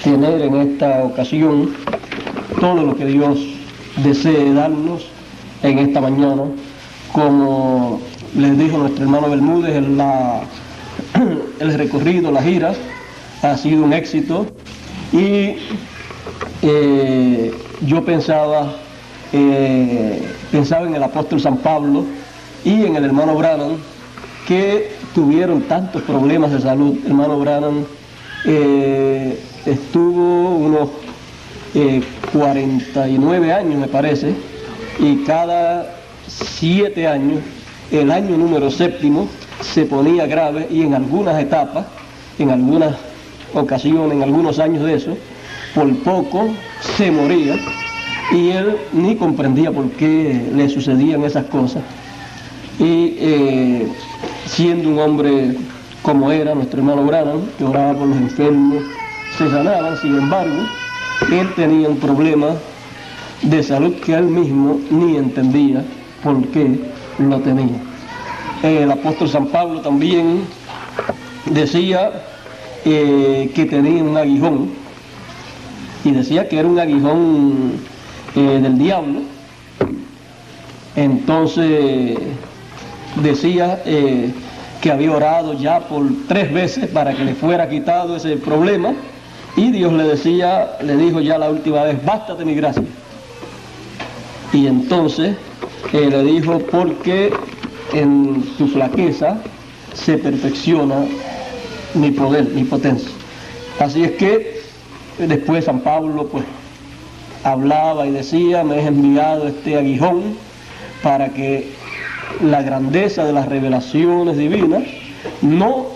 tener en esta ocasión todo lo que Dios desee darnos en esta mañana. Como les dijo nuestro hermano Bermúdez, el recorrido, la gira, ha sido un éxito y yo pensaba en el apóstol San Pablo y en el hermano Branham, que tuvieron tantos problemas de salud. El hermano Branham estuvo unos 49 años, me parece, y cada 7 años, el año número 7, se ponía grave, y en algunas etapas, en algunas ocasiones, en algunos años de eso, por poco se moría, y él ni comprendía por qué le sucedían esas cosas. Y siendo un hombre como era nuestro hermano Branham, que oraba por los enfermos, se sanaban. Sin embargo, él tenía un problema de salud que él mismo ni entendía por qué lo tenía. El apóstol San Pablo también decía que tenía un aguijón, y decía que era un aguijón del diablo. Entonces decía que había orado ya por 3 veces para que le fuera quitado ese problema, y Dios le dijo ya la última vez: bástate mi gracia. Y entonces le dijo: porque en tu flaqueza se perfecciona mi poder, mi potencia. Así es que después San Pablo pues hablaba y decía: me es enviado este aguijón para que la grandeza de las revelaciones divinas no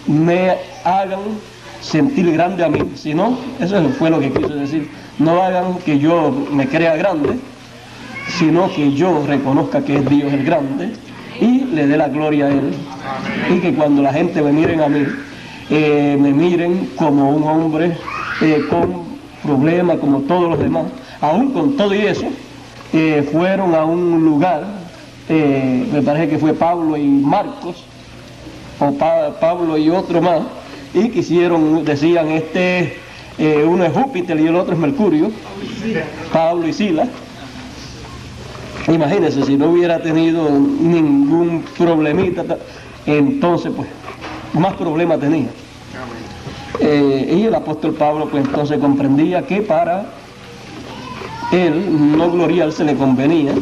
me hagan sentir grande a mí, sino, eso fue lo que quiso decir, no hagan que yo me crea grande, sino que yo reconozca que es Dios el grande y le dé la gloria a Él. Y que cuando la gente me miren a mí, me miren como un hombre con problemas como todos los demás. Aún con todo y eso, fueron a un lugar, me parece que fue Pablo y Marcos, o Pablo y otro más, y decían, uno es Júpiter y el otro es Mercurio, Pablo y Silas. Imagínense, si no hubiera tenido ningún problemita, entonces pues más problemas tenía. Y el apóstol Pablo pues entonces comprendía que para él no gloriarse le convenía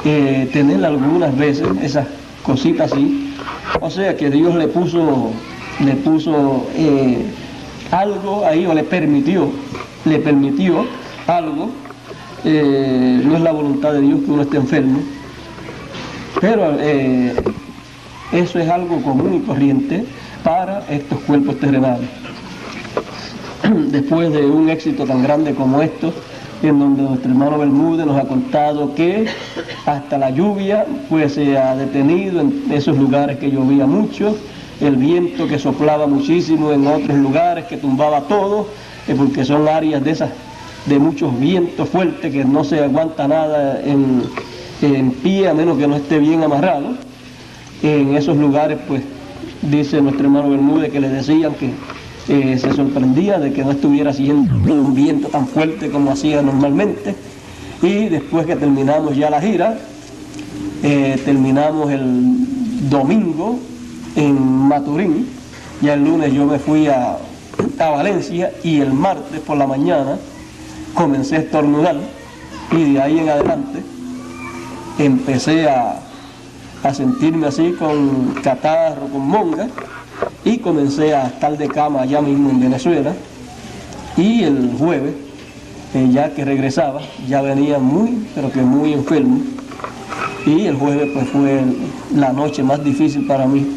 tener algunas veces esas cositas así. O sea que Dios le puso algo ahí, o le permitió algo. No es la voluntad de Dios que uno esté enfermo, pero eso es algo común y corriente para estos cuerpos terrenales. Después de un éxito tan grande como esto, en donde nuestro hermano Bermúdez nos ha contado que hasta la lluvia pues se ha detenido en esos lugares que llovía mucho, el viento que soplaba muchísimo en otros lugares, que tumbaba todo, porque son áreas de muchos vientos fuertes que no se aguanta nada en pie, a menos que no esté bien amarrado. En esos lugares pues dice nuestro hermano Bermúdez que le decían que se sorprendía de que no estuviera haciendo un viento tan fuerte como hacía normalmente. Y después que terminamos ya la gira, terminamos el domingo en Maturín, ya el lunes yo me fui a Valencia, y el martes por la mañana comencé a estornudar, y de ahí en adelante empecé a sentirme así con catarro, con monga, y comencé a estar de cama allá mismo en Venezuela. Y el jueves, ya que regresaba, ya venía pero que muy enfermo, y el jueves pues fue la noche más difícil para mí,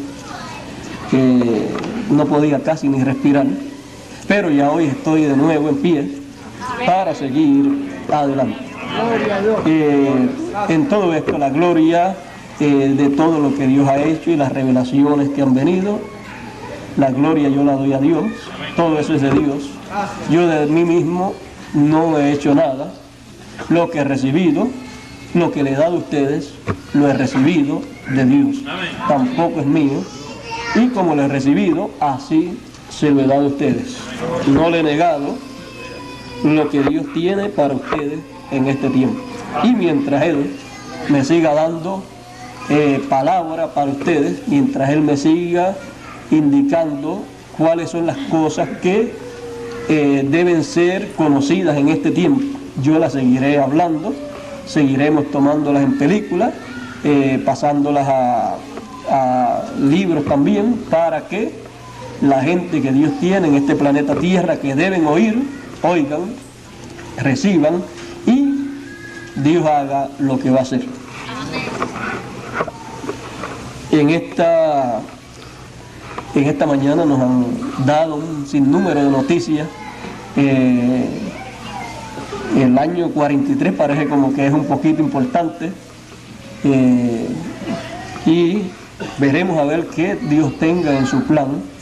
que no podía casi ni respirar, pero ya hoy estoy de nuevo en pie para seguir adelante. En todo esto, la gloria de todo lo que Dios ha hecho y las revelaciones que han venido, la gloria yo la doy a Dios. Todo eso es de Dios. Yo de mí mismo no he hecho nada. Lo que he recibido, lo que le he dado a ustedes, lo he recibido de Dios. Tampoco es mío. Y como lo he recibido, así se lo he dado a ustedes. No le he negado lo que Dios tiene para ustedes en este tiempo. Y mientras Él me siga dando palabra para ustedes, mientras Él me siga indicando cuáles son las cosas que deben ser conocidas en este tiempo, yo las seguiré hablando, seguiremos tomándolas en películas, pasándolas a libros también, para que la gente que Dios tiene en este planeta Tierra, que deben oír, oigan, reciban, y Dios haga lo que va a hacer. En esta mañana nos han dado un sinnúmero de noticias. El año 43 parece como que es un poquito importante, y veremos a ver qué Dios tenga en su plan.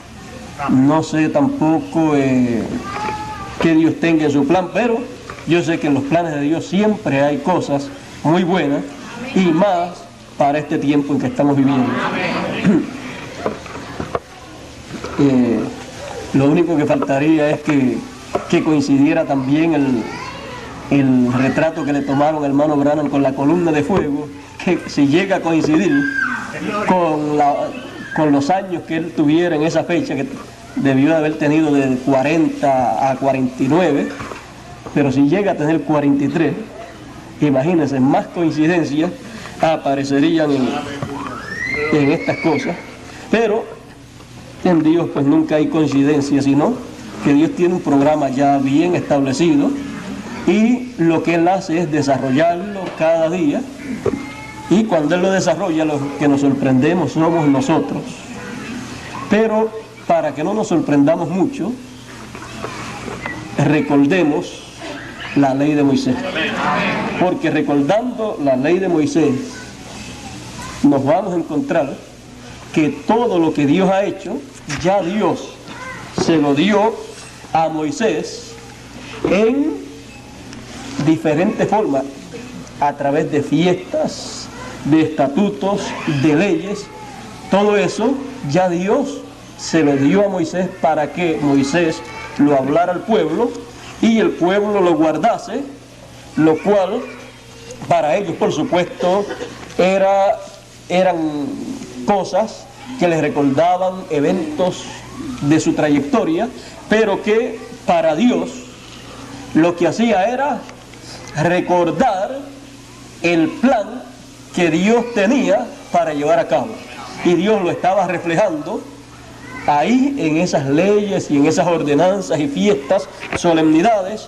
No sé tampoco qué Dios tenga en su plan, pero yo sé que en los planes de Dios siempre hay cosas muy buenas, y más para este tiempo en que estamos viviendo. Lo único que faltaría es que coincidiera también el retrato que le tomaron al hermano Branham con la columna de fuego, que si llega a coincidir con los años que él tuviera en esa fecha, que debió de haber tenido de 40 a 49, pero si llega a tener 43, imagínense, más coincidencias aparecerían en estas cosas. Pero en Dios pues nunca hay coincidencia, sino que Dios tiene un programa ya bien establecido, y lo que Él hace es desarrollarlo cada día, y cuando Él lo desarrolla, los que nos sorprendemos somos nosotros. Pero para que no nos sorprendamos mucho, recordemos la ley de Moisés, porque recordando la ley de Moisés nos vamos a encontrar que todo lo que Dios ha hecho, ya Dios se lo dio a Moisés en diferentes formas, a través de fiestas, de estatutos, de leyes. Todo eso ya Dios se lo dio a Moisés para que Moisés lo hablara al pueblo y el pueblo lo guardase, lo cual para ellos, por supuesto, eran cosas que les recordaban eventos de su trayectoria, pero que para Dios lo que hacía era recordar el plan que Dios tenía para llevar a cabo, y Dios lo estaba reflejando ahí en esas leyes y en esas ordenanzas y fiestas, solemnidades,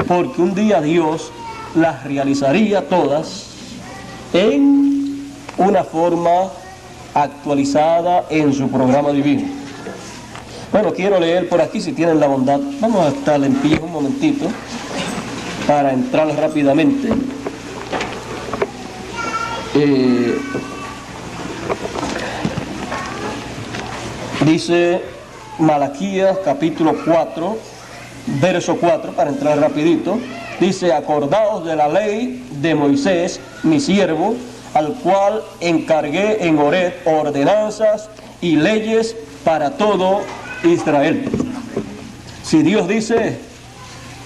porque un día Dios las realizaría todas en una forma actualizada en su programa divino. Bueno, quiero leer por aquí, si tienen la bondad. Vamos a estar en pie un momentito para entrar rápidamente. Dice Malaquías capítulo 4, verso 4, para entrar rapidito. Dice: acordaos de la ley de Moisés, mi siervo, al cual encargué en Horeb ordenanzas y leyes para todo Israel. Si Dios dice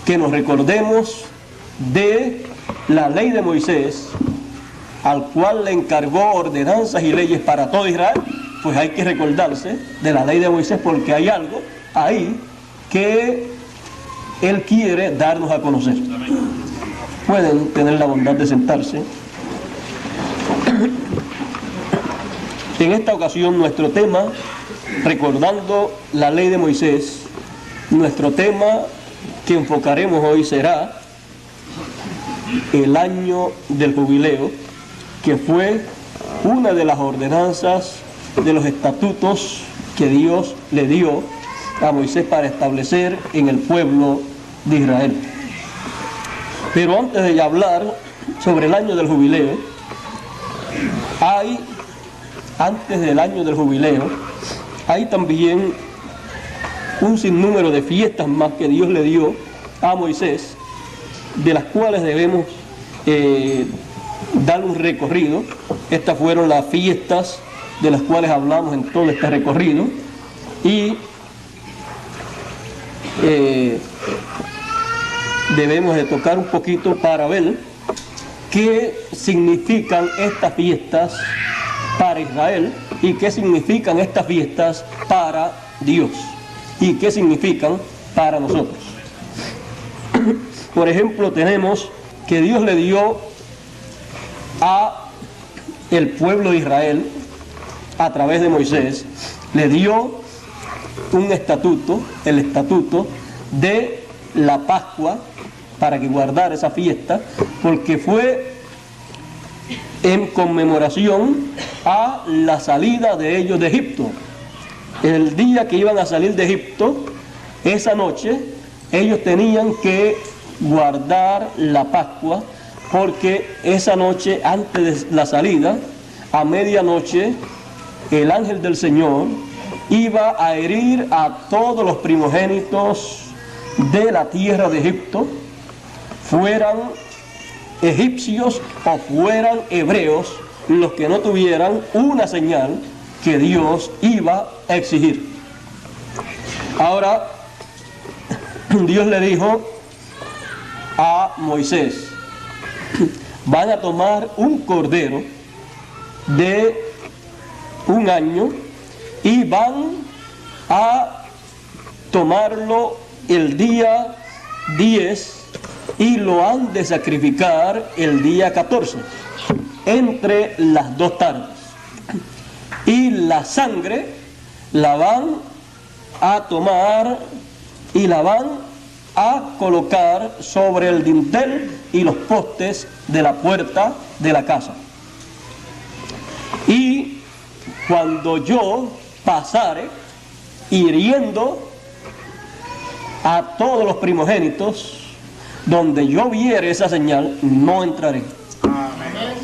que nos recordemos de la ley de Moisés, al cual le encargó ordenanzas y leyes para todo Israel, pues hay que recordarse de la ley de Moisés, porque hay algo ahí que Él quiere darnos a conocer. Pueden tener la bondad de sentarse. En esta ocasión nuestro tema, recordando la ley de Moisés, nuestro tema que enfocaremos hoy será el año del jubileo, que fue una de las ordenanzas de los estatutos que Dios le dio a Moisés para establecer en el pueblo de Israel. Pero antes de hablar sobre el año del jubileo, antes del año del jubileo, hay también un sinnúmero de fiestas más que Dios le dio a Moisés, de las cuales debemos dar un recorrido. Estas fueron las fiestas de las cuales hablamos en todo este recorrido, y debemos de tocar un poquito para ver qué significan estas fiestas para Israel y qué significan estas fiestas para Dios y qué significan para nosotros. Por ejemplo, tenemos que Dios le dio a el pueblo de Israel, a través de Moisés, le dio un estatuto, el estatuto de la Pascua, para que guardara esa fiesta, porque fue en conmemoración a la salida de ellos de Egipto. El día que iban a salir de Egipto, esa noche, ellos tenían que guardar la Pascua, porque esa noche, antes de la salida, a medianoche, el ángel del Señor iba a herir a todos los primogénitos de la tierra de Egipto, fueran egipcios o fueran hebreos, los que no tuvieran una señal que Dios iba a exigir. Ahora, Dios le dijo a Moisés: van a tomar un cordero de 1 año y van a tomarlo el día 10 y lo han de sacrificar el día 14, entre las 2 tardes. Y la sangre la van a tomar y la van a colocar sobre el dintel y los postes de la puerta de la casa. Y cuando yo pasare hiriendo a todos los primogénitos, donde yo viere esa señal, no entraré. Amén.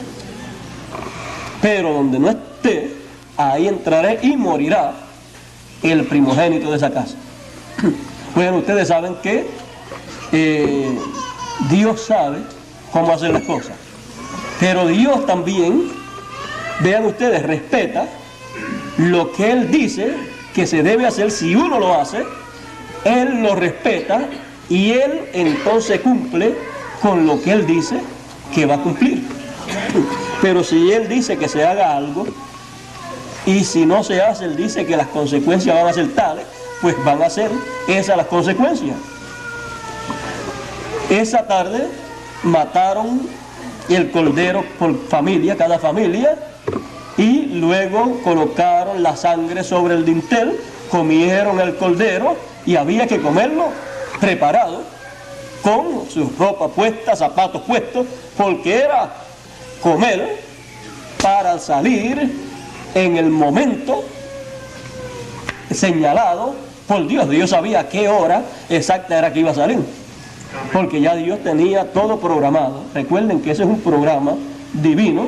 Pero donde no esté, ahí entraré y morirá el primogénito de esa casa. Bueno, ustedes saben que Dios sabe cómo hacer las cosas, pero Dios también, vean ustedes, respeta lo que Él dice que se debe hacer. Si uno lo hace, Él lo respeta y Él entonces cumple con lo que Él dice que va a cumplir. Pero si Él dice que se haga algo y si no se hace, Él dice que las consecuencias van a ser tales, pues van a ser esas las consecuencias. Esa tarde mataron el cordero por familia, cada familia, y luego colocaron la sangre sobre el dintel, comieron el cordero y había que comerlo preparado, con su ropa puesta, zapatos puestos, porque era comer para salir en el momento señalado por Dios. Dios sabía a qué hora exacta era que iba a salir, porque ya Dios tenía todo programado. Recuerden que ese es un programa divino.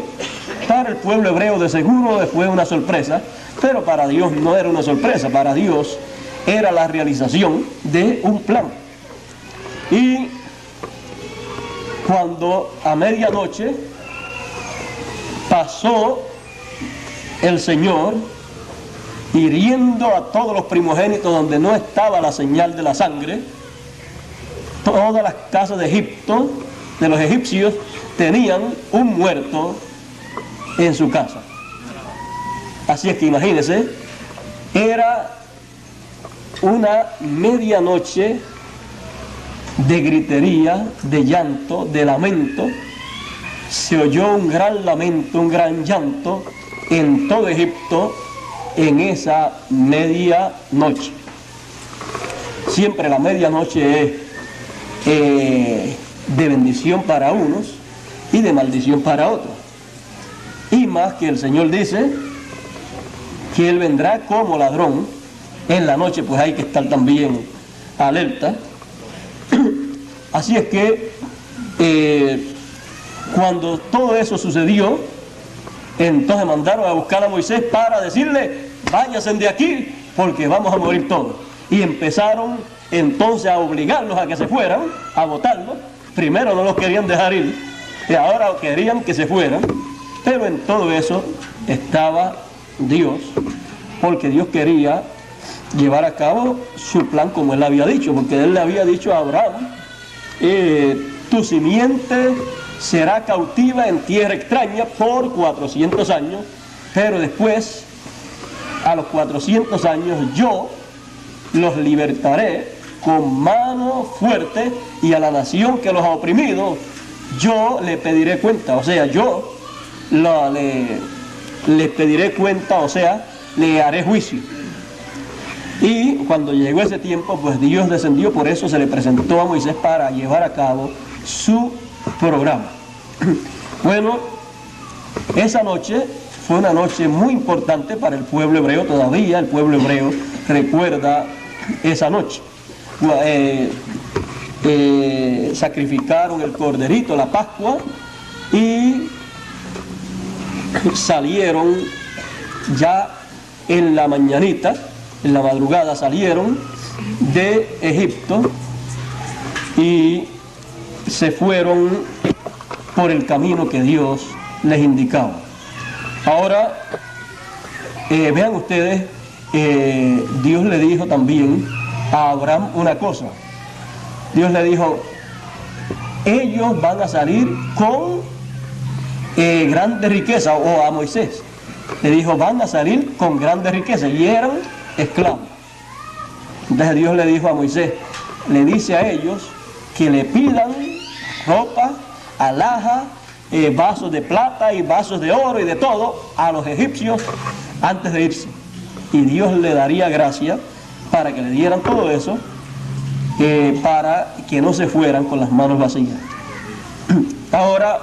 Para el pueblo hebreo de seguro fue una sorpresa, pero para Dios no era una sorpresa. Para Dios era la realización de un plan. Y cuando a medianoche pasó el Señor hiriendo a todos los primogénitos donde no estaba la señal de la sangre, todas las casas de Egipto, de los egipcios, tenían un muerto en su casa. Así es que imagínense, era una medianoche de gritería, de llanto, de lamento. Se oyó un gran lamento, un gran llanto en todo Egipto en esa medianoche. Siempre la medianoche es de bendición para unos y de maldición para otros. Y más que el Señor dice que Él vendrá como ladrón en la noche, pues hay que estar también alerta. Así es que cuando todo eso sucedió, entonces mandaron a buscar a Moisés para decirle: váyanse de aquí porque vamos a morir todos. Y empezaron entonces a obligarlos a que se fueran, a votarlos. Primero no los querían dejar ir y ahora querían que se fueran. Pero en todo eso estaba Dios, porque Dios quería llevar a cabo su plan como él había dicho, porque él le había dicho a Abraham, tu simiente será cautiva en tierra extraña por 400 años, pero después, a los 400 años, yo los libertaré con mano fuerte, y a la nación que los ha oprimido yo le pediré cuenta, o sea, yo le pediré cuenta, o sea, le haré juicio. Y cuando llegó ese tiempo, pues Dios descendió, por eso se le presentó a Moisés para llevar a cabo su programa. Bueno, esa noche fue una noche muy importante para el pueblo hebreo. Todavía el pueblo hebreo recuerda esa noche. Sacrificaron el corderito, la Pascua, y salieron ya en la mañanita, en la madrugada salieron de Egipto y se fueron por el camino que Dios les indicaba. Ahora, vean ustedes, Dios le dijo también a Abraham una cosa. Dios le dijo, ellos van a salir con grandes riquezas, o a Moisés le dijo, van a salir con grandes riquezas, y eran esclavos. Entonces Dios le dijo a Moisés, le dice a ellos que le pidan ropa, alhaja, vasos de plata y vasos de oro y de todo a los egipcios antes de irse, y Dios le daría gracia para que le dieran todo eso, para que no se fueran con las manos vacías. Ahora,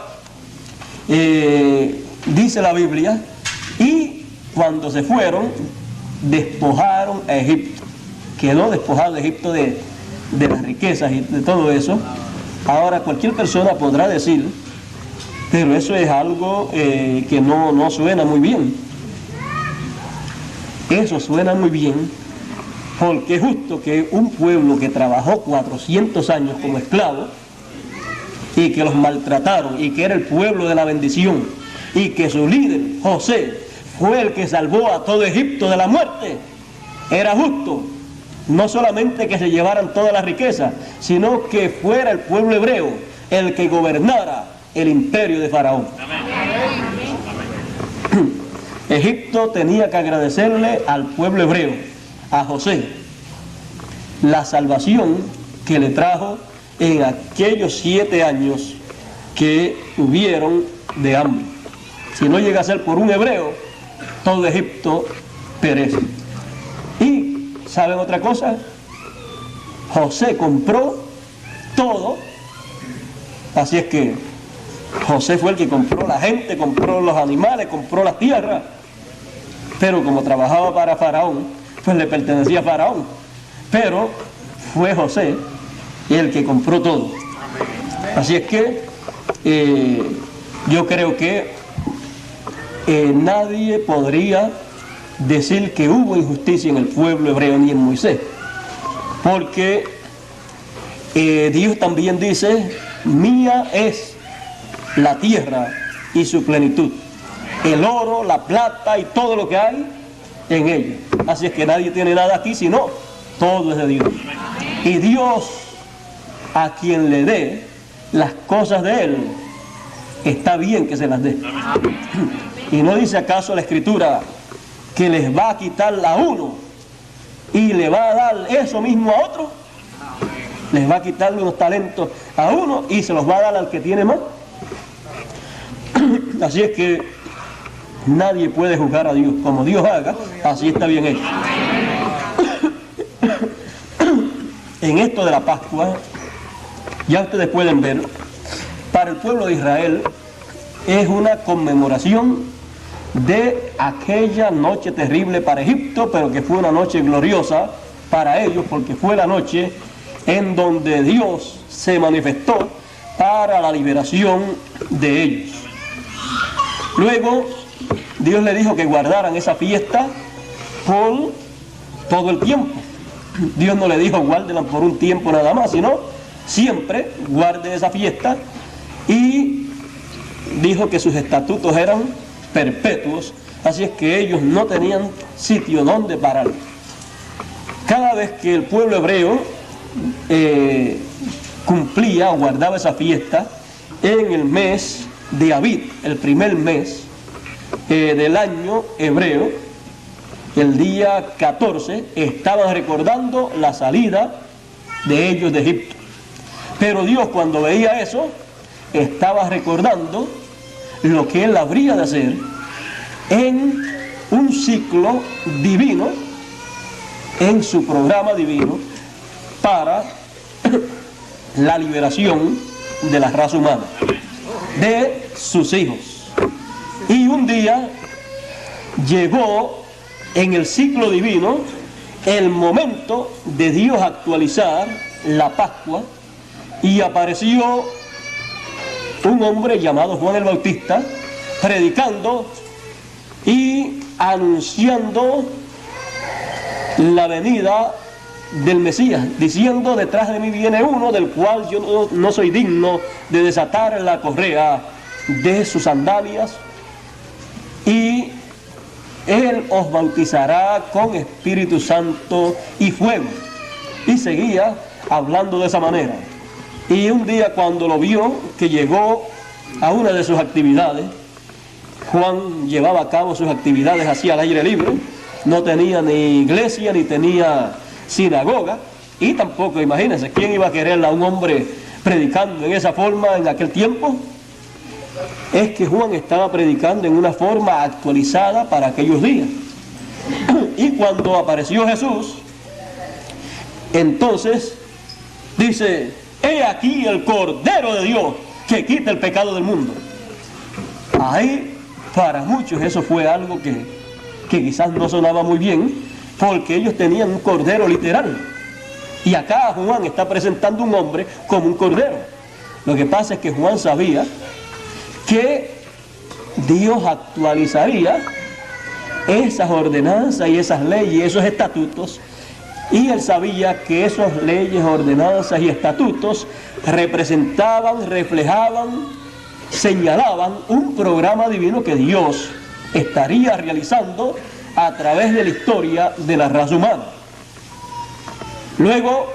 dice la Biblia, y cuando se fueron, despojaron a Egipto. Quedó despojado Egipto de las riquezas y de todo eso. Ahora, cualquier persona podrá decir, pero eso es algo que no suena muy bien. Eso suena muy bien, porque es justo que un pueblo que trabajó 400 años como esclavo, y que los maltrataron, y que era el pueblo de la bendición, y que su líder, José, fue el que salvó a todo Egipto de la muerte, era justo no solamente que se llevaran todas las riquezas, sino que fuera el pueblo hebreo el que gobernara el imperio de Faraón. Egipto tenía que agradecerle al pueblo hebreo, a José, la salvación que le trajo en aquellos 7 años que hubieron de hambre. Si no llega a ser por un hebreo, todo Egipto perece. Y, ¿saben otra cosa? José compró todo, así es que José fue el que compró la gente, compró los animales, compró las tierras, pero como trabajaba para Faraón, pues le pertenecía a Faraón, pero fue José el que compró todo. Así es que yo creo que nadie podría decir que hubo injusticia en el pueblo hebreo ni en Moisés, porque Dios también dice, mía es la tierra y su plenitud, el oro, la plata y todo lo que hay en ella. Así es que nadie tiene nada aquí, sino todo es de Dios. Y Dios, a quien le dé las cosas de Él, está bien que se las dé. Y no dice acaso la Escritura que les va a quitar a uno y le va a dar eso mismo a otro. Les va a quitarle unos talentos a uno y se los va a dar al que tiene más. Así es que nadie puede juzgar a Dios. Como Dios haga, así está bien hecho. En esto de la Pascua, ya ustedes pueden ver, para el pueblo de Israel es una conmemoración de aquella noche terrible para Egipto, pero que fue una noche gloriosa para ellos, porque fue la noche en donde Dios se manifestó para la liberación de ellos. Luego, Dios le dijo que guardaran esa fiesta por todo el tiempo. Dios no le dijo guárdenla por un tiempo nada más, sino siempre guarden esa fiesta, y dijo que sus estatutos eran perpetuos, así es que ellos no tenían sitio donde parar. cada vez que el pueblo hebreo cumplía o guardaba esa fiesta en el mes de Abib, el primer mes del año hebreo, el día 14, estaban recordando la salida de ellos de Egipto. Pero Dios, cuando veía eso, estaba recordando lo que Él habría de hacer en un ciclo divino, en su programa divino, para la liberación de la raza humana, de sus hijos. Y un día llegó en el ciclo divino el momento de Dios actualizar la Pascua, y apareció un hombre llamado Juan el Bautista predicando y anunciando la venida del Mesías, diciendo: detrás de mí viene uno del cual yo no soy digno de desatar la correa de sus sandalias, y Él os bautizará con Espíritu Santo y fuego. Y seguía hablando de esa manera. Y un día, cuando lo vio que llegó a una de sus actividades, Juan llevaba a cabo sus actividades así al aire libre, no tenía ni iglesia ni tenía sinagoga, y tampoco, imagínense, ¿quién iba a querer a un hombre predicando en esa forma en aquel tiempo? Es que Juan estaba predicando en una forma actualizada para aquellos días. Y cuando apareció Jesús, entonces dice: he aquí el Cordero de Dios que quita el pecado del mundo. Ahí, para muchos, eso fue algo que quizás no sonaba muy bien, porque ellos tenían un cordero literal. Y acá Juan está presentando un hombre como un cordero. Lo que pasa es que Juan sabía que Dios actualizaría esas ordenanzas y esas leyes y esos estatutos, y él sabía que esas leyes, ordenanzas y estatutos representaban, reflejaban, señalaban un programa divino que Dios estaría realizando a través de la historia de la raza humana. Luego,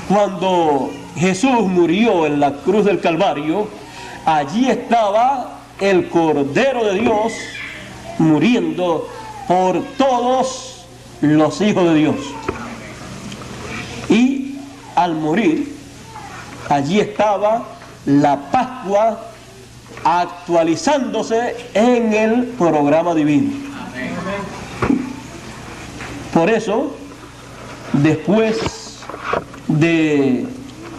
cuando Jesús murió en la cruz del Calvario, allí estaba el Cordero de Dios muriendo por todos los hijos de Dios. Y al morir, allí estaba la Pascua actualizándose en el programa divino. Por eso, después de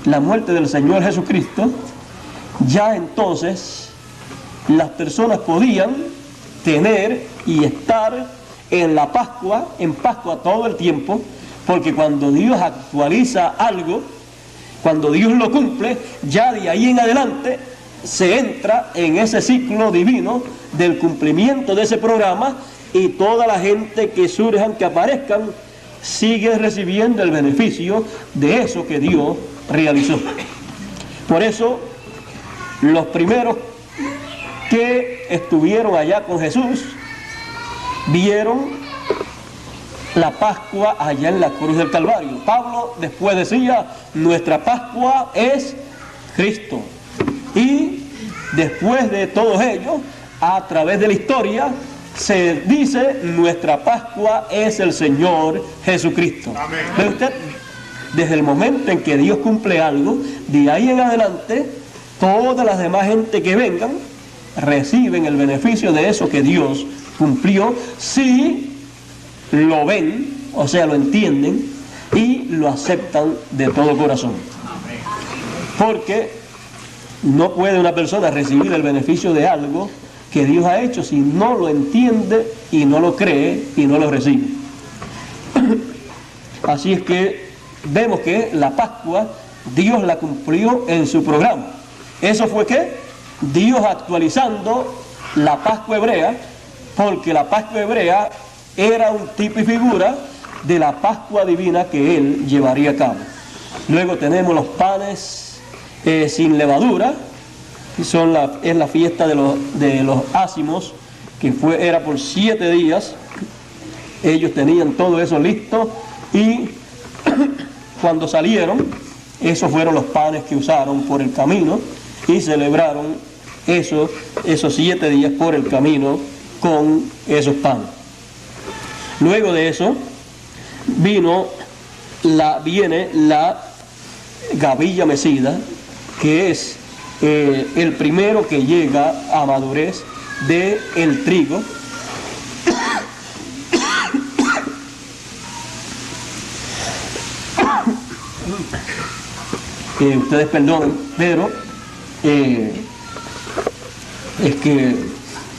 la muerte del Señor Jesucristo, ya entonces las personas podían tener y estar en la Pascua, en Pascua todo el tiempo, porque cuando Dios actualiza algo, cuando Dios lo cumple, ya de ahí en adelante se entra en ese ciclo divino del cumplimiento de ese programa, y toda la gente que surjan, que aparezcan, sigue recibiendo el beneficio de eso que Dios realizó. Por eso, los primeros que estuvieron allá con Jesús vieron la Pascua allá en la cruz del Calvario. Pablo después decía: nuestra Pascua es Cristo. Y después de todos ellos, a través de la historia, se dice: nuestra Pascua es el Señor Jesucristo. Amén. ¿Ve usted? Desde el momento en que Dios cumple algo, de ahí en adelante, todas las demás gente que vengan reciben el beneficio de eso que Dios cumplió, si lo ven, o sea, lo entienden y lo aceptan de todo corazón. Porque no puede una persona recibir el beneficio de algo que Dios ha hecho si no lo entiende y no lo cree y no lo recibe. Así es que vemos que la Pascua Dios la cumplió en su programa. Eso fue que Dios actualizando la Pascua hebrea, porque la Pascua hebrea era un tipo y figura de la Pascua divina que Él llevaría a cabo. Luego tenemos los panes sin levadura, que es la fiesta de los ácimos, que era por 7 días. Ellos tenían todo eso listo Y cuando salieron, esos fueron los panes que usaron por el camino y celebraron esos 7 días por el camino con esos panes. Luego de eso viene la gavilla mecida, que es el primero que llega a madurez del trigo. Ustedes perdonen, pero es que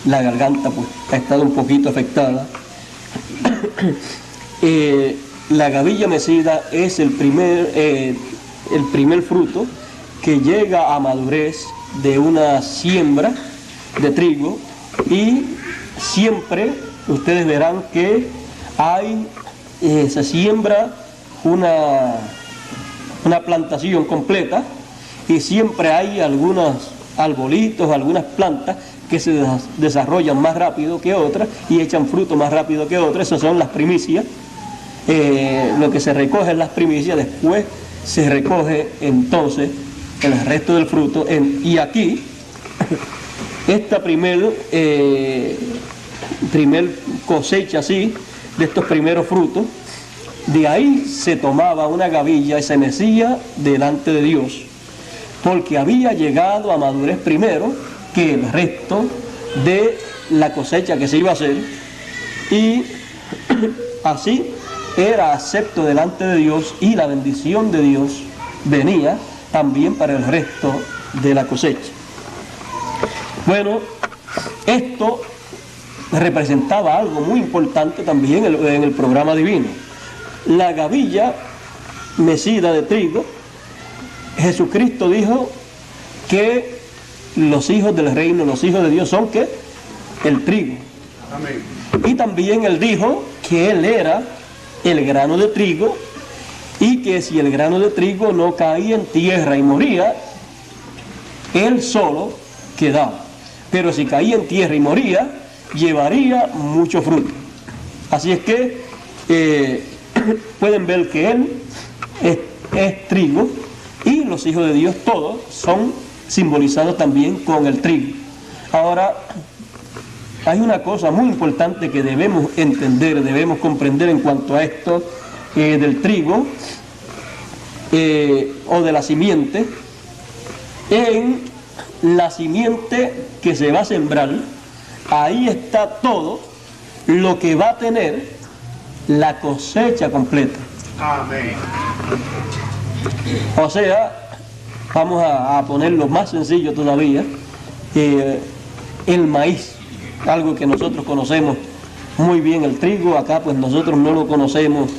la garganta pues ha estado un poquito afectada. La gavilla mecida es el primer fruto que llega a madurez de una siembra de trigo, y siempre ustedes verán que se siembra una plantación completa, y siempre hay algunos arbolitos, algunas plantas que se desarrollan más rápido que otras y echan fruto más rápido que otras. Esas son las primicias. Lo que se recoge es las primicias, después se recoge entonces el resto del fruto. Y aquí, esta primer cosecha así, de estos primeros frutos, de ahí se tomaba una gavilla y se mecía delante de Dios, porque había llegado a madurez primero que el resto de la cosecha que se iba a hacer, y así era acepto delante de Dios, y la bendición de Dios venía también para el resto de la cosecha. Bueno, esto representaba algo muy importante también en el programa divino. La gavilla mecida de trigo, Jesucristo dijo que los hijos del reino, los hijos de Dios son ¿qué? El trigo. Amén. Y también Él dijo que Él era el grano de trigo, y que si el grano de trigo no caía en tierra y moría, Él solo quedaba. Pero si caía en tierra y moría, llevaría mucho fruto. Así es que pueden ver que Él es trigo, y los hijos de Dios todos son simbolizados también con el trigo. Ahora, hay una cosa muy importante que debemos entender, debemos comprender en cuanto a esto del trigo o de la simiente. En la simiente que se va a sembrar, ahí está todo lo que va a tener la cosecha completa. Amén. O sea, vamos a ponerlo más sencillo todavía, el maíz, algo que nosotros conocemos muy bien. El trigo acá pues nosotros no lo conocemos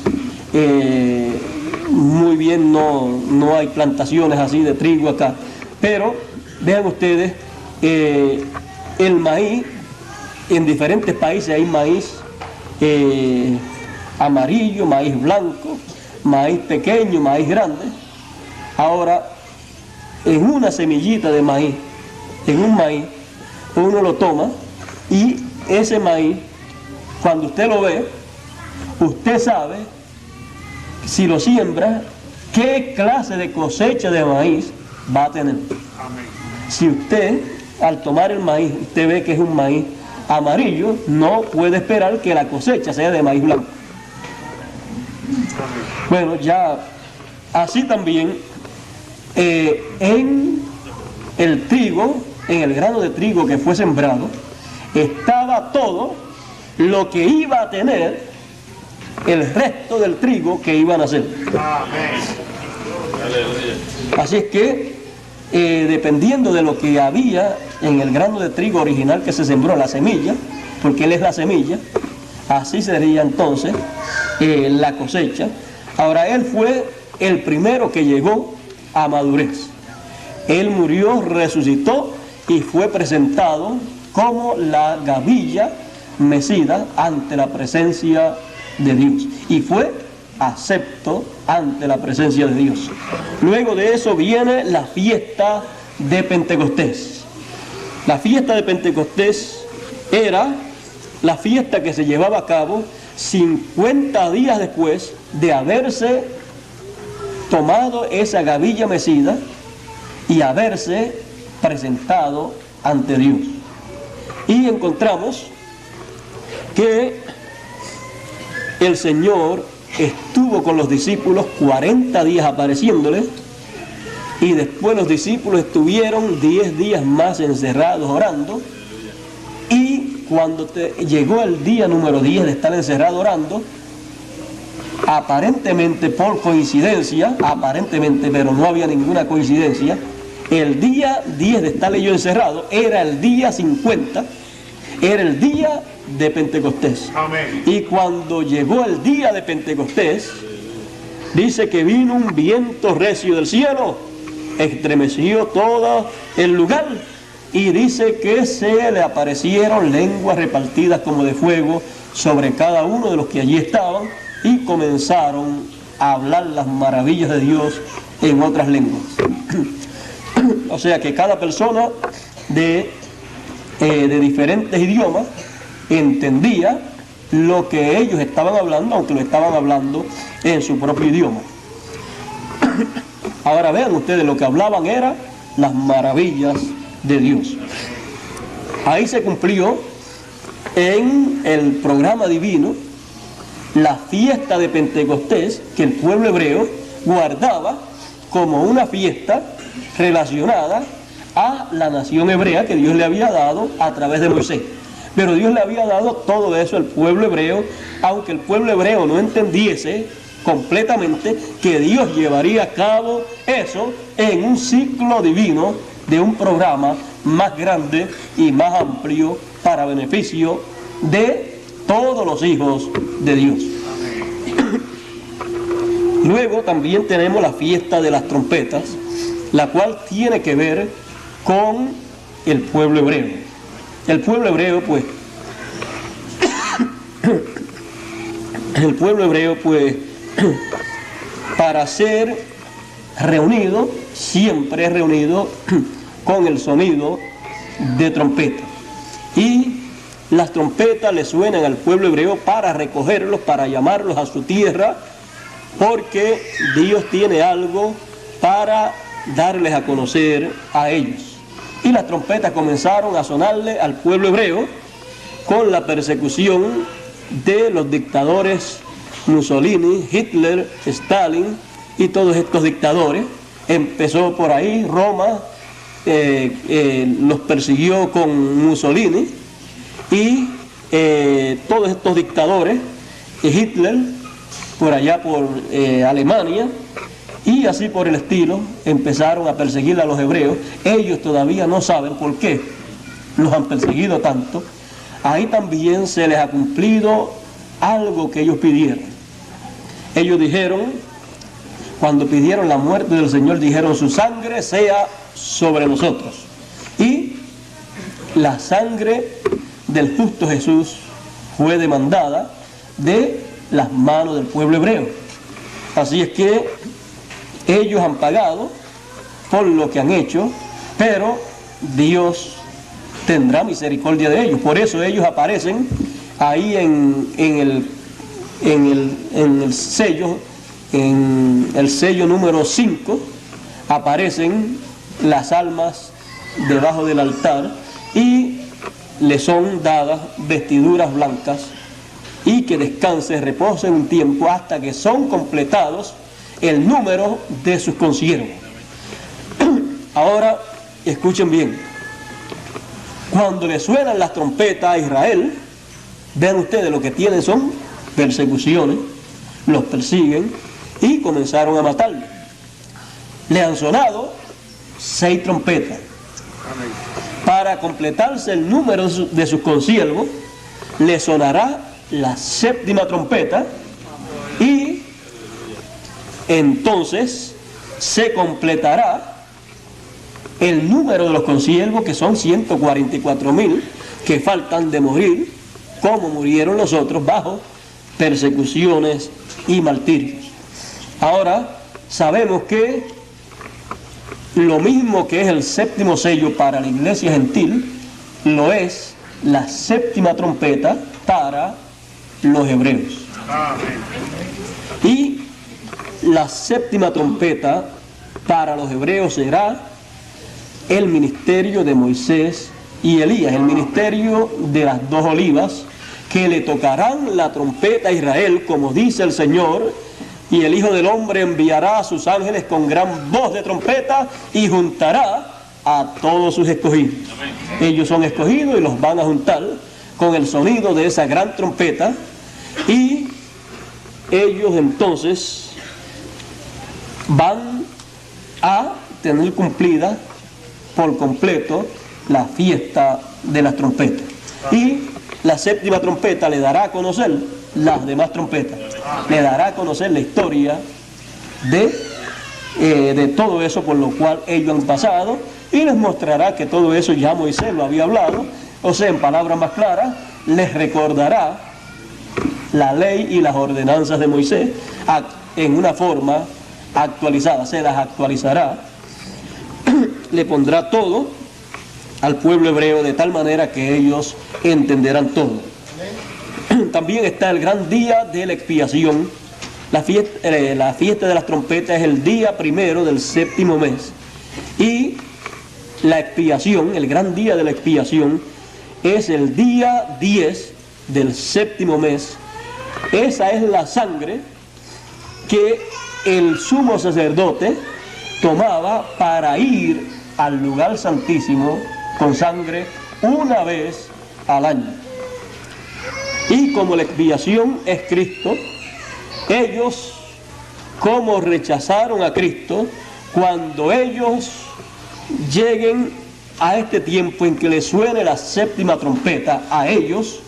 muy bien, no hay plantaciones así de trigo acá, pero vean ustedes, el maíz, en diferentes países hay maíz amarillo, maíz blanco, maíz pequeño, maíz grande. Ahora, en una semillita de maíz, en un maíz, uno lo toma, y ese maíz, cuando usted lo ve, usted sabe, si lo siembra, qué clase de cosecha de maíz va a tener. Amén. Si usted, al tomar el maíz, usted ve que es un maíz amarillo, no puede esperar que la cosecha sea de maíz blanco. Bueno, ya así también en el trigo, en el grano de trigo que fue sembrado, estaba todo lo que iba a tener el resto del trigo que iban a hacer. Amén. Así es que dependiendo de lo que había en el grano de trigo original que se sembró, la semilla, porque Él es la semilla, así sería entonces la cosecha. Ahora, Él fue el primero que llegó a madurez. Él murió, resucitó y fue presentado como la gavilla mecida ante la presencia de Dios, y fue acepto ante la presencia de Dios. Luego de eso viene la fiesta de Pentecostés. La fiesta de Pentecostés era la fiesta que se llevaba a cabo 50 días después de haberse tomado esa gavilla mecida y haberse presentado ante Dios. Y encontramos que el Señor estuvo con los discípulos 40 días apareciéndoles, y después los discípulos estuvieron 10 días más encerrados orando, y cuando llegó el día número 10 de estar encerrado orando, aparentemente por coincidencia, pero no había ninguna coincidencia, el día 10 de estar ellos encerrados era el día 50, era el día de Pentecostés. Amén. Y cuando llegó el día de Pentecostés, dice que vino un viento recio del cielo, estremeció todo el lugar, y dice que se le aparecieron lenguas repartidas como de fuego sobre cada uno de los que allí estaban, y comenzaron a hablar las maravillas de Dios en otras lenguas. O sea que cada persona de diferentes idiomas entendía lo que ellos estaban hablando, aunque lo estaban hablando en su propio idioma. Ahora vean ustedes, lo que hablaban era las maravillas de Dios. Ahí se cumplió en el programa divino la fiesta de Pentecostés, que el pueblo hebreo guardaba como una fiesta relacionada a la nación hebrea que Dios le había dado a través de Moisés. Pero Dios le había dado todo eso al pueblo hebreo, aunque el pueblo hebreo no entendiese completamente que Dios llevaría a cabo eso en un ciclo divino de un programa más grande y más amplio para beneficio de todos los hijos de Dios. Luego también tenemos la fiesta de las trompetas, la cual tiene que ver con el pueblo hebreo. El pueblo hebreo, para ser reunido, siempre es reunido con el sonido de trompeta. Y las trompetas le suenan al pueblo hebreo para recogerlos, para llamarlos a su tierra, porque Dios tiene algo para darles a conocer a ellos. Y las trompetas comenzaron a sonarle al pueblo hebreo con la persecución de los dictadores Mussolini, Hitler, Stalin y todos estos dictadores. Empezó por ahí, Roma los persiguió con Mussolini, y todos estos dictadores, Hitler por allá por Alemania, y así por el estilo, empezaron a perseguir a los hebreos. Ellos todavía no saben por qué los han perseguido tanto. Ahí también se les ha cumplido algo que ellos pidieron. Ellos dijeron, cuando pidieron la muerte del Señor, dijeron: su sangre sea sobre nosotros. Y la sangre del justo Jesús fue demandada de las manos del pueblo hebreo. Así es que ellos han pagado por lo que han hecho, pero Dios tendrá misericordia de ellos. Por eso ellos aparecen ahí en el sello número 5, aparecen las almas debajo del altar, y le son dadas vestiduras blancas, y que descansen, reposen un tiempo hasta que son completados el número de sus consiervos. Ahora, escuchen bien. Cuando le suenan las trompetas a Israel, vean ustedes, lo que tienen son persecuciones, los persiguen y comenzaron a matarlos. Le han sonado 6 trompetas. Para completarse el número de sus consiervos, le sonará la 7ª trompeta, y entonces se completará el número de los consiervos, que son 144.000, que faltan de morir, como murieron los otros bajo persecuciones y martirios. Ahora, sabemos que lo mismo que es el 7º sello para la iglesia gentil, lo es la 7ª trompeta para los hebreos. Y la séptima trompeta para los hebreos será el ministerio de Moisés y Elías, el ministerio de las dos olivas, que le tocarán la trompeta a Israel, como dice el Señor, y el Hijo del Hombre enviará a sus ángeles con gran voz de trompeta y juntará a todos sus escogidos. Ellos son escogidos y los van a juntar con el sonido de esa gran trompeta, y ellos entonces van a tener cumplida por completo la fiesta de las trompetas. Y la séptima trompeta le dará a conocer las demás trompetas, le dará a conocer la historia de todo eso por lo cual ellos han pasado, y les mostrará que todo eso ya Moisés lo había hablado. O sea, en palabras más claras, les recordará la ley y las ordenanzas de Moisés en una forma actualizada, se las actualizará, le pondrá todo al pueblo hebreo de tal manera que ellos entenderán todo. También está el gran día de la expiación. La fiesta de las trompetas es el día primero del séptimo mes, y la expiación, el gran día de la expiación, es el día 10 del séptimo mes. Esa es la sangre que el sumo sacerdote tomaba para ir al lugar santísimo con sangre una vez al año. Y como la expiación es Cristo, ellos, como rechazaron a Cristo, cuando ellos lleguen a este tiempo en que les suene la séptima trompeta a ellos,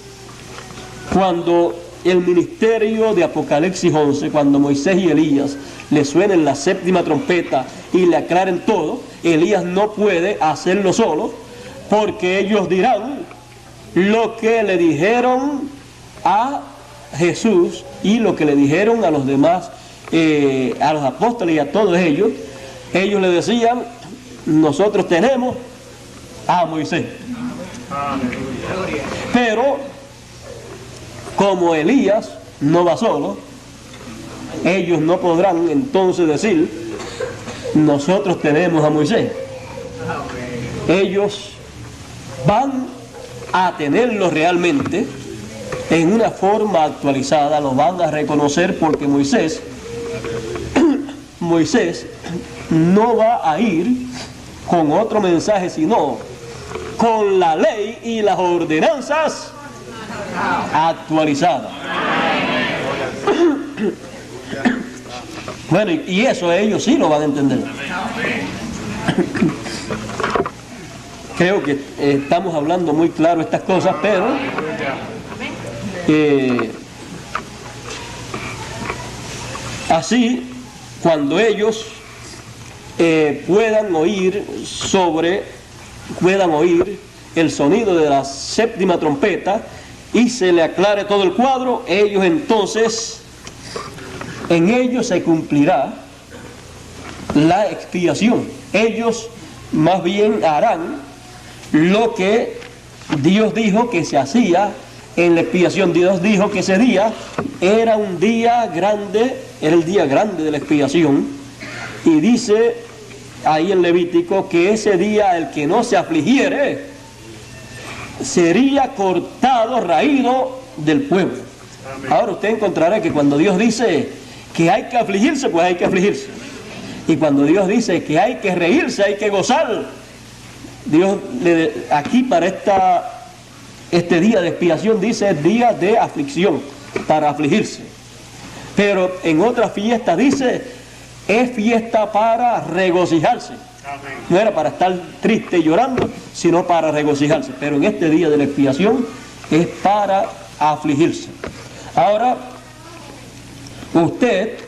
cuando el ministerio de Apocalipsis 11, cuando Moisés y Elías le suenen la séptima trompeta y le aclaren todo, Elías no puede hacerlo solo, porque ellos dirán lo que le dijeron a Jesús y lo que le dijeron a los demás, a los apóstoles y a todos ellos. Ellos le decían: nosotros tenemos a Moisés. Pero como Elías no va solo, ellos no podrán entonces decir: nosotros tenemos a Moisés. Ellos van a tenerlo realmente en una forma actualizada, lo van a reconocer, porque Moisés no va a ir con otro mensaje, sino con la ley y las ordenanzas actualizadas. Bueno, y eso ellos sí lo van a entender. Creo que estamos hablando muy claro estas cosas, pero así, cuando ellos puedan oír el sonido de la séptima trompeta y se le aclare todo el cuadro, ellos entonces, en ellos se cumplirá la expiación. Ellos más bien harán lo que Dios dijo que se hacía en la expiación. Dios dijo que ese día era un día grande, era el día grande de la expiación, y dice ahí en Levítico que ese día el que no se afligiere sería cortado, raído del pueblo. Ahora usted encontrará que cuando Dios dice que hay que afligirse, pues hay que afligirse, y cuando Dios dice que hay que reírse, hay que gozar. Dios aquí para este día de expiación dice día de aflicción, para afligirse. Pero en otra fiesta dice es fiesta para regocijarse. No era para estar triste y llorando, sino para regocijarse. Pero en este día de la expiación es para afligirse. Ahora, usted,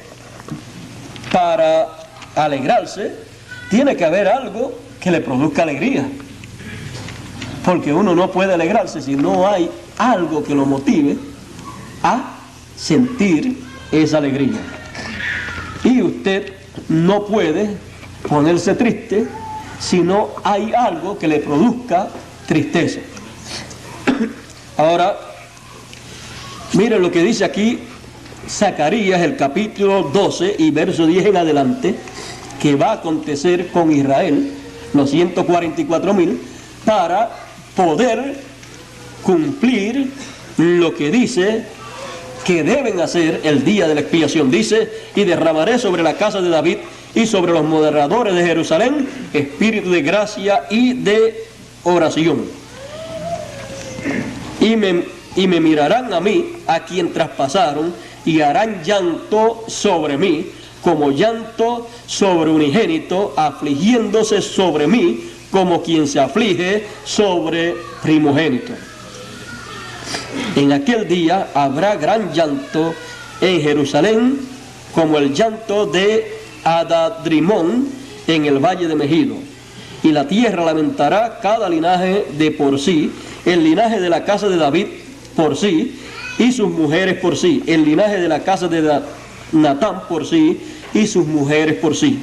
para alegrarse, tiene que haber algo que le produzca alegría. Porque uno no puede alegrarse si no hay algo que lo motive a sentir esa alegría. Y usted no puede ponerse triste si no hay algo que le produzca tristeza. Ahora, Miren lo que dice aquí Zacarías, el capítulo 12 y verso 10 en adelante, que va a acontecer con Israel, los 144.000, para poder cumplir lo que dice que deben hacer el día de la expiación. Dice: y derramaré sobre la casa de David y sobre los moderadores de Jerusalén espíritu de gracia y de oración. Y me mirarán a mí, a quien traspasaron, y harán llanto sobre mí, como llanto sobre unigénito, afligiéndose sobre mí, como quien se aflige sobre primogénito. En aquel día habrá gran llanto en Jerusalén, como el llanto de Adadrimón en el valle de Megido. Y la tierra lamentará cada linaje de por sí, el linaje de la casa de David por sí, y sus mujeres por sí, el linaje de la casa de Natán por sí, y sus mujeres por sí,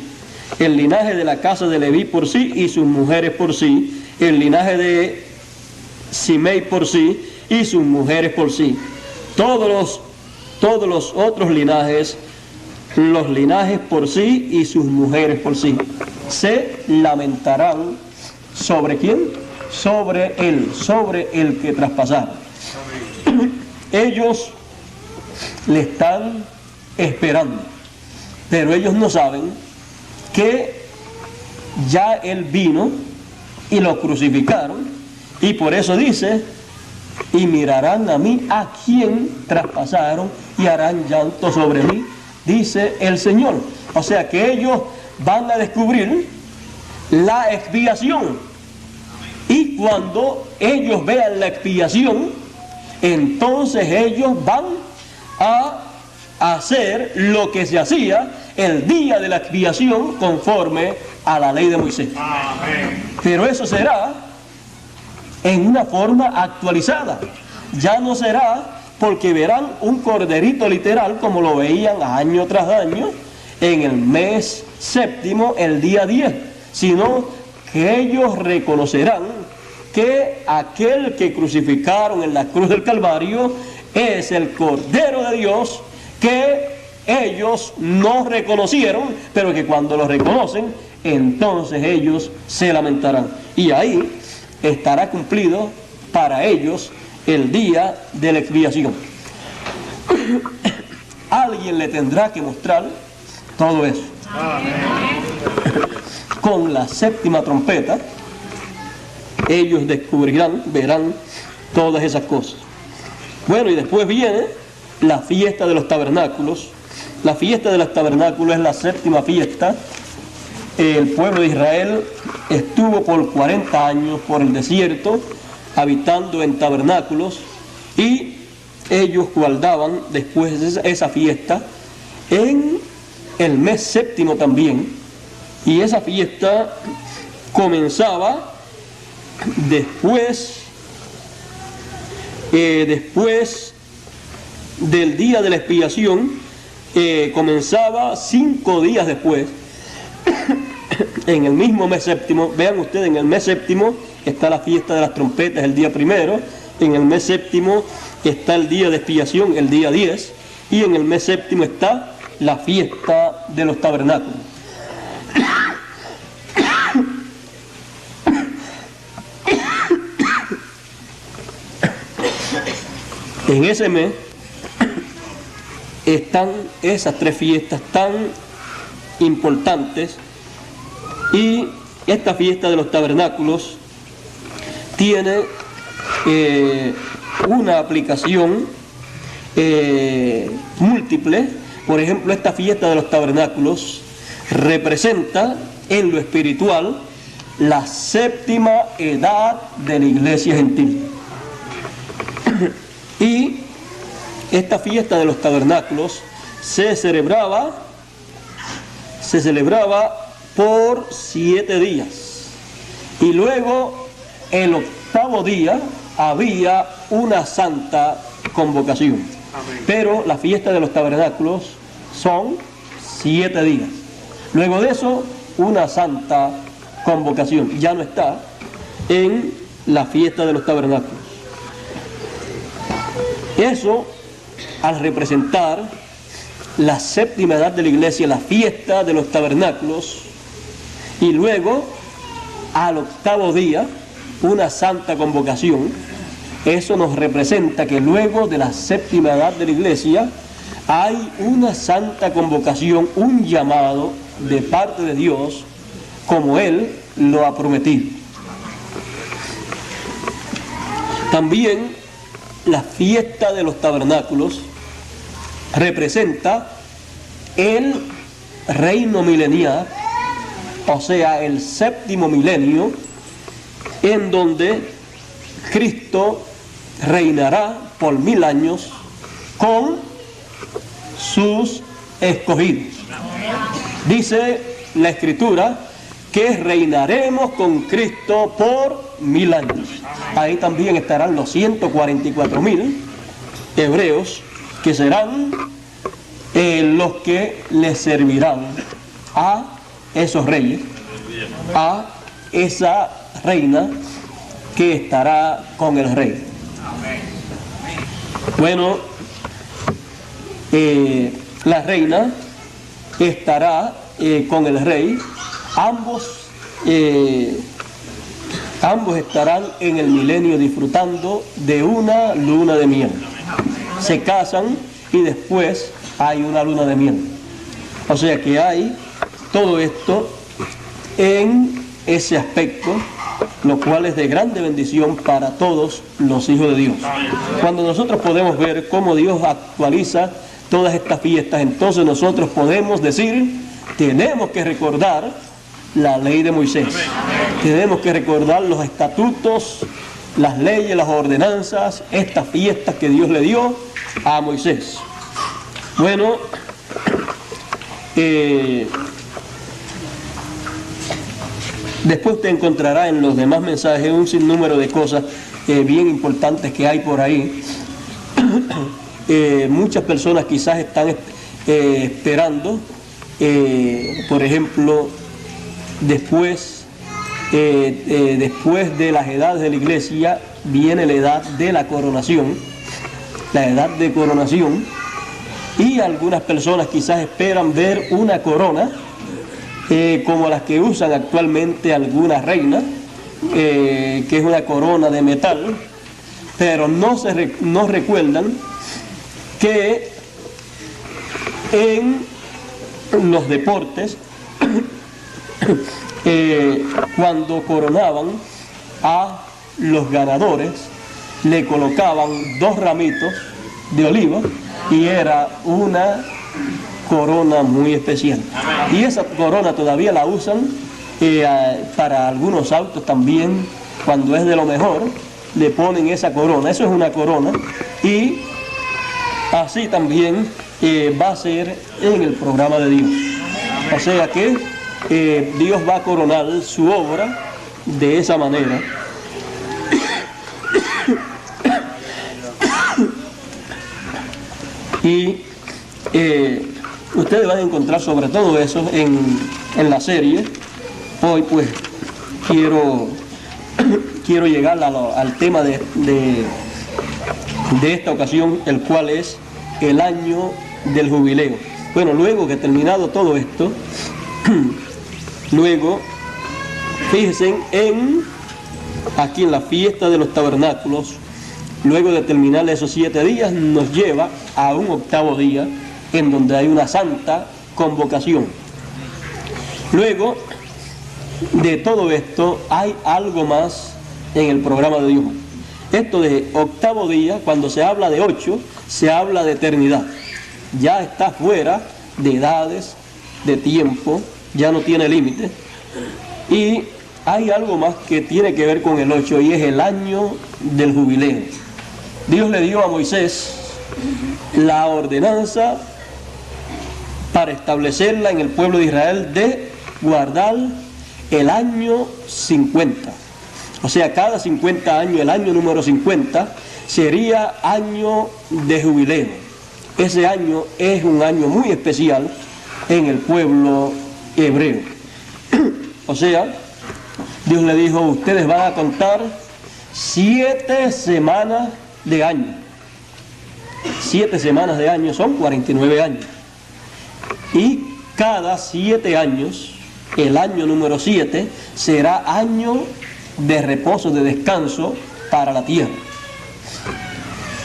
el linaje de la casa de Leví por sí, y sus mujeres por sí, el linaje de Simei por sí, y sus mujeres por sí. Todos los otros linajes, los linajes por sí y sus mujeres por sí, se lamentarán ¿sobre quién? Sobre el que traspasaron. Ellos le están esperando, pero ellos no saben que ya él vino y lo crucificaron, y por eso dice: y mirarán a mí, a quien traspasaron, y harán llanto sobre mí, dice el Señor. O sea que ellos van a descubrir la expiación, y cuando ellos vean la expiación, entonces ellos van a hacer lo que se hacía el día de la expiación conforme a la ley de Moisés. Pero eso será en una forma actualizada. Ya no será porque verán un corderito literal como lo veían año tras año en el mes séptimo, el día 10, sino que ellos reconocerán que aquel que crucificaron en la cruz del Calvario es el Cordero de Dios, que ellos no reconocieron, pero que cuando lo reconocen, entonces ellos se lamentarán. Y ahí estará cumplido para ellos el día de la expiación. Alguien le tendrá que mostrar todo eso. Con la séptima trompeta, ellos descubrirán, verán todas esas cosas. Bueno, y después viene la fiesta de los tabernáculos. La fiesta de los tabernáculos es la séptima fiesta. El pueblo de Israel estuvo por 40 años por el desierto, habitando en tabernáculos, y ellos guardaban después de esa fiesta en el mes séptimo también, y esa fiesta comenzaba después del día de la expiación, comenzaba 5 días después, en el mismo mes séptimo. Vean ustedes, en el mes séptimo está la fiesta de las trompetas el día primero, en el mes séptimo está el día de expiación el día 10, y en el mes séptimo está la fiesta de los tabernáculos. En ese mes están esas 3 fiestas tan importantes, y esta fiesta de los tabernáculos tiene una aplicación múltiple. Por ejemplo, esta fiesta de los tabernáculos representa en lo espiritual la séptima edad de la iglesia gentil. Y esta fiesta de los tabernáculos se celebraba por 7 días, y luego el 8º día había una santa convocación. Amén. Pero la fiesta de los tabernáculos son 7 días. Luego de eso, una santa convocación. Ya no está en la fiesta de los tabernáculos. Eso al representar la séptima edad de la iglesia, la fiesta de los tabernáculos, y luego al octavo día una santa convocación. Eso nos representa que luego de la séptima edad de la iglesia hay una santa convocación, un llamado de parte de Dios, como Él lo ha prometido. También la fiesta de los tabernáculos representa el reino milenial, o sea, el séptimo milenio, en donde Cristo reinará por 1000 años con sus escogidos. Dice la Escritura que reinaremos con Cristo por 1000 años. Ahí también estarán los 144.000 hebreos, que serán los que les servirán a esos reyes, a esa reina que estará con el rey. Bueno, la reina estará con el rey. Ambos estarán en el milenio disfrutando de una luna de miel. Se casan y después hay una luna de miel. O sea que hay todo esto en ese aspecto, lo cual es de grande bendición para todos los hijos de Dios. Cuando nosotros podemos ver cómo Dios actualiza todas estas fiestas, entonces nosotros podemos decir, tenemos que recordar la ley de Moisés. Tenemos que recordar los estatutos, las leyes, las ordenanzas, estas fiestas que Dios le dio a Moisés. Bueno, después usted encontrará en los demás mensajes un sinnúmero de cosas bien importantes que hay por ahí. Muchas personas quizás están esperando, por ejemplo, después de las edades de la iglesia viene la edad de la coronación, la edad de coronación, y algunas personas quizás esperan ver una corona como las que usan actualmente algunas reinas, que es una corona de metal, pero no recuerdan que en los deportes cuando coronaban a los ganadores le colocaban 2 ramitos de oliva y era una corona muy especial. Y esa corona todavía la usan para algunos autos también. Cuando es de lo mejor le ponen esa corona. Eso es una corona, y así también va a ser en el programa de Dios. O sea que Dios va a coronar su obra de esa manera. Y ustedes van a encontrar sobre todo eso en la serie. Hoy pues quiero llegar al tema de esta ocasión, el cual es el año del jubileo. Bueno, luego que terminado todo esto, luego, fíjense aquí en la fiesta de los tabernáculos, luego de terminar esos 7 días, nos lleva a un octavo día, en donde hay una santa convocación. Luego de todo esto, hay algo más en el programa de Dios. Esto de octavo día, cuando se habla de 8, se habla de eternidad. Ya está fuera de edades, de tiempo, ya no tiene límite. Y hay algo más que tiene que ver con el 8, y es el año del jubileo. Dios le dio a Moisés la ordenanza para establecerla en el pueblo de Israel de guardar el año 50. O sea, cada 50 años, el año número 50, sería año de jubileo. Ese año es un año muy especial en el pueblo hebreo. O sea, Dios le dijo, ustedes van a contar 7 semanas de año. 7 semanas de año son 49 años. Y cada 7 años, el año número 7, será año de reposo, de descanso para la tierra.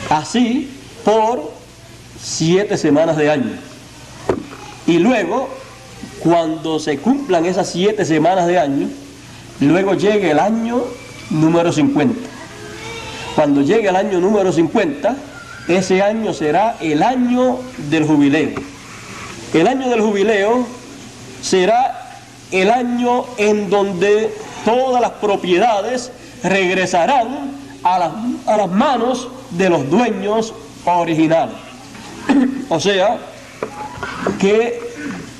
Así, por 7 semanas de año. Y luego, cuando se cumplan esas 7 semanas de año, luego llega el año número 50. Cuando llegue el año número 50, ese año será el año del jubileo. El año del jubileo será el año en donde todas las propiedades regresarán a las manos de los dueños originales. O sea, que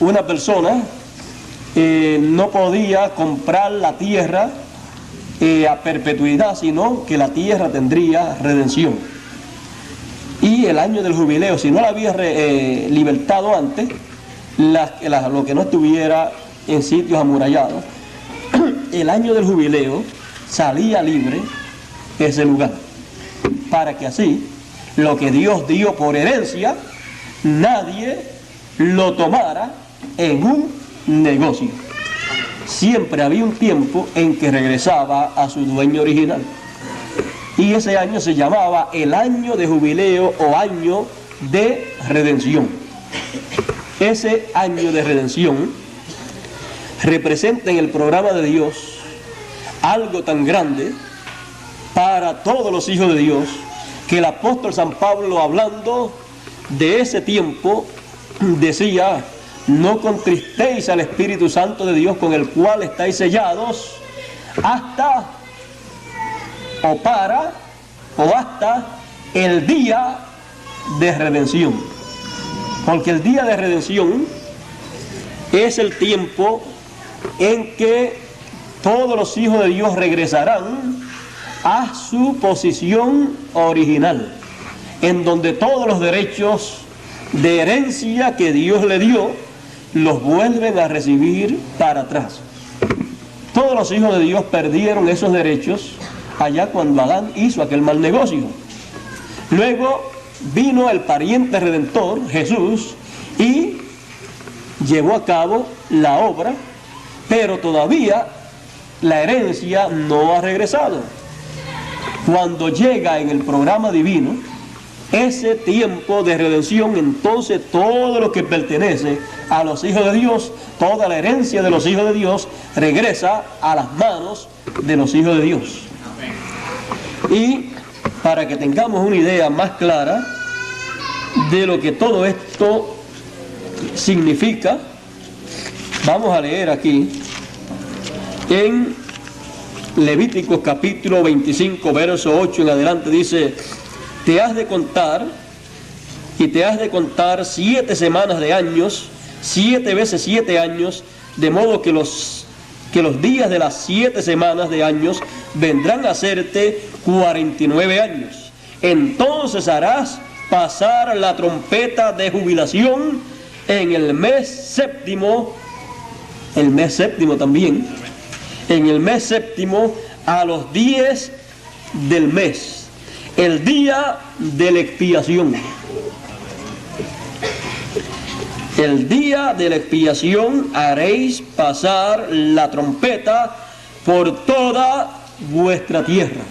una persona no podía comprar la tierra a perpetuidad, sino que la tierra tendría redención. Y el año del jubileo, si no la había libertado antes, lo que no estuviera en sitios amurallados, el año del jubileo salía libre ese lugar, para que así lo que Dios dio por herencia, nadie lo tomara en un negocio. Siempre había un tiempo en que regresaba a su dueño original. Y ese año se llamaba el año de jubileo o año de redención. Ese año de redención representa en el programa de Dios algo tan grande para todos los hijos de Dios, que el apóstol San Pablo, hablando de ese tiempo, decía: no contristéis al Espíritu Santo de Dios, con el cual estáis sellados hasta el día de redención. Porque el día de redención es el tiempo en que todos los hijos de Dios regresarán a su posición original, en donde todos los derechos de herencia que Dios le dio los vuelven a recibir para atrás. Todos los hijos de Dios perdieron esos derechos allá cuando Adán hizo aquel mal negocio. Luego vino el pariente redentor, Jesús, y llevó a cabo la obra, pero todavía la herencia no ha regresado. Cuando llega en el programa divino ese tiempo de redención, entonces todo lo que pertenece a los hijos de Dios, toda la herencia de los hijos de Dios, regresa a las manos de los hijos de Dios. Y para que tengamos una idea más clara de lo que todo esto significa, vamos a leer aquí en Levíticos capítulo 25, verso 8 en adelante. Dice: te has de contar 7 semanas de años, 7 veces 7 años, de modo que los días de las 7 semanas de años vendrán a hacerte 49 años. Entonces harás pasar la trompeta de jubilación en el mes séptimo también, en el mes séptimo, a los 10 del mes, el día de la expiación. El día de la expiación haréis pasar la trompeta por toda vuestra tierra.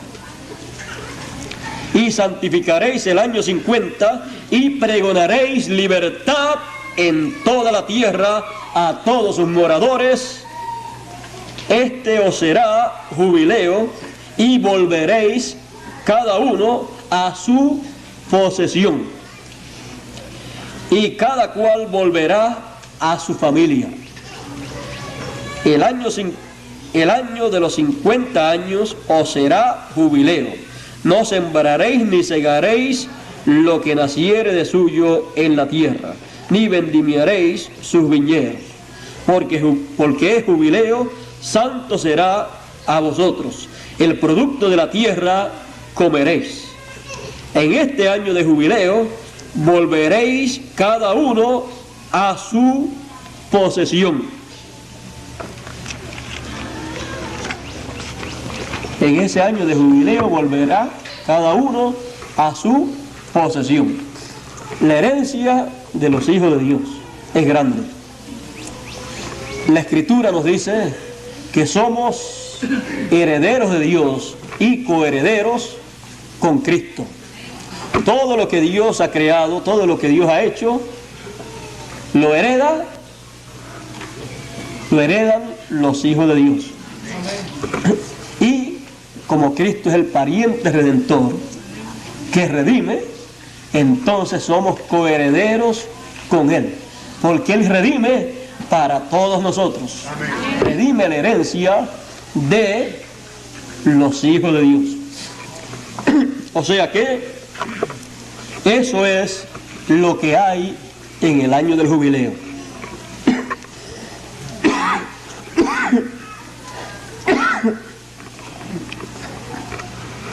Y santificaréis el año 50 y pregonaréis libertad en toda la tierra a todos sus moradores. Este os será jubileo y volveréis cada uno a su posesión, y cada cual volverá a su familia. El año de los 50 años os será jubileo. No sembraréis ni segaréis lo que naciere de suyo en la tierra, ni vendimiaréis sus viñedos, porque es jubileo, santo será a vosotros. El producto de la tierra comeréis. En este año de jubileo volveréis cada uno a su posesión. En ese año de jubileo volverá cada uno a su posesión. La herencia de los hijos de Dios es grande. La Escritura nos dice que somos herederos de Dios y coherederos con Cristo. Todo lo que Dios ha creado, todo lo que Dios ha hecho, lo heredan los hijos de Dios. Y como Cristo es el pariente redentor que redime, entonces somos coherederos con Él, porque Él redime para todos nosotros. Redime la herencia de los hijos de Dios. O sea que eso es lo que hay en el año del jubileo.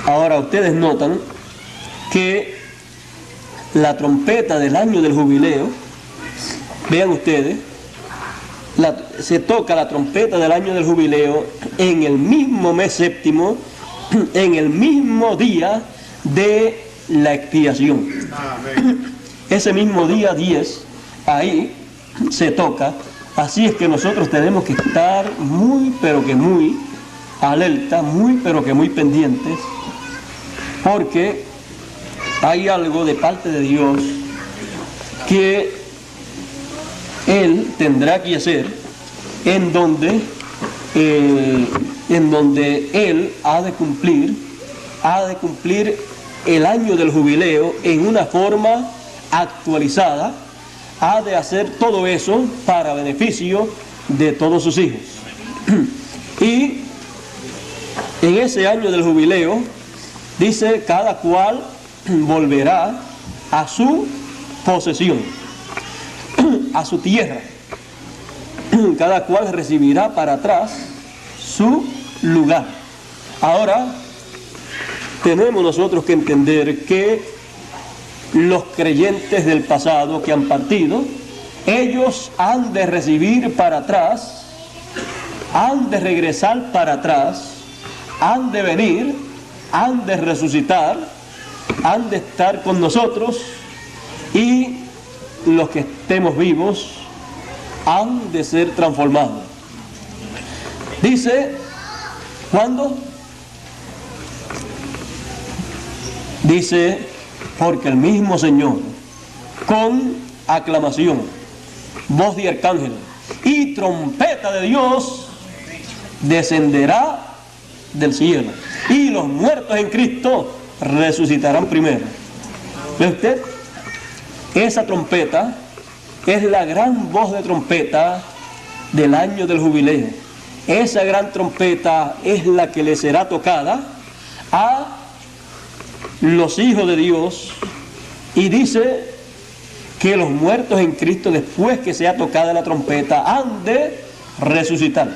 Ahora ustedes notan que la trompeta del año del jubileo, vean ustedes, se toca la trompeta del año del jubileo en el mismo mes séptimo, en el mismo día de la expiación. Ese mismo día 10, ahí se toca. Así es que nosotros tenemos que estar muy, pero que muy alerta, muy, pero que muy pendientes, porque hay algo de parte de Dios que Él tendrá que hacer, en donde Él ha de cumplir el año del jubileo en una forma actualizada. Ha de hacer todo eso para beneficio de todos sus hijos. Y en ese año del jubileo, dice, cada cual volverá a su posesión, a su tierra. Cada cual recibirá para atrás su lugar. Ahora, tenemos nosotros que entender que los creyentes del pasado que han partido, ellos han de recibir para atrás, han de regresar para atrás, han de venir, han de resucitar, han de estar con nosotros, y los que estemos vivos han de ser transformados. Dice, ¿cuándo? Dice, porque el mismo Señor, con aclamación, voz de arcángel y trompeta de Dios, descenderá del cielo, y los muertos en Cristo resucitarán primero. ¿Ve usted? Esa trompeta es la gran voz de trompeta del año del jubileo. Esa gran trompeta es la que le será tocada a los hijos de Dios, y dice que los muertos en Cristo, después que sea tocada la trompeta, han de resucitar.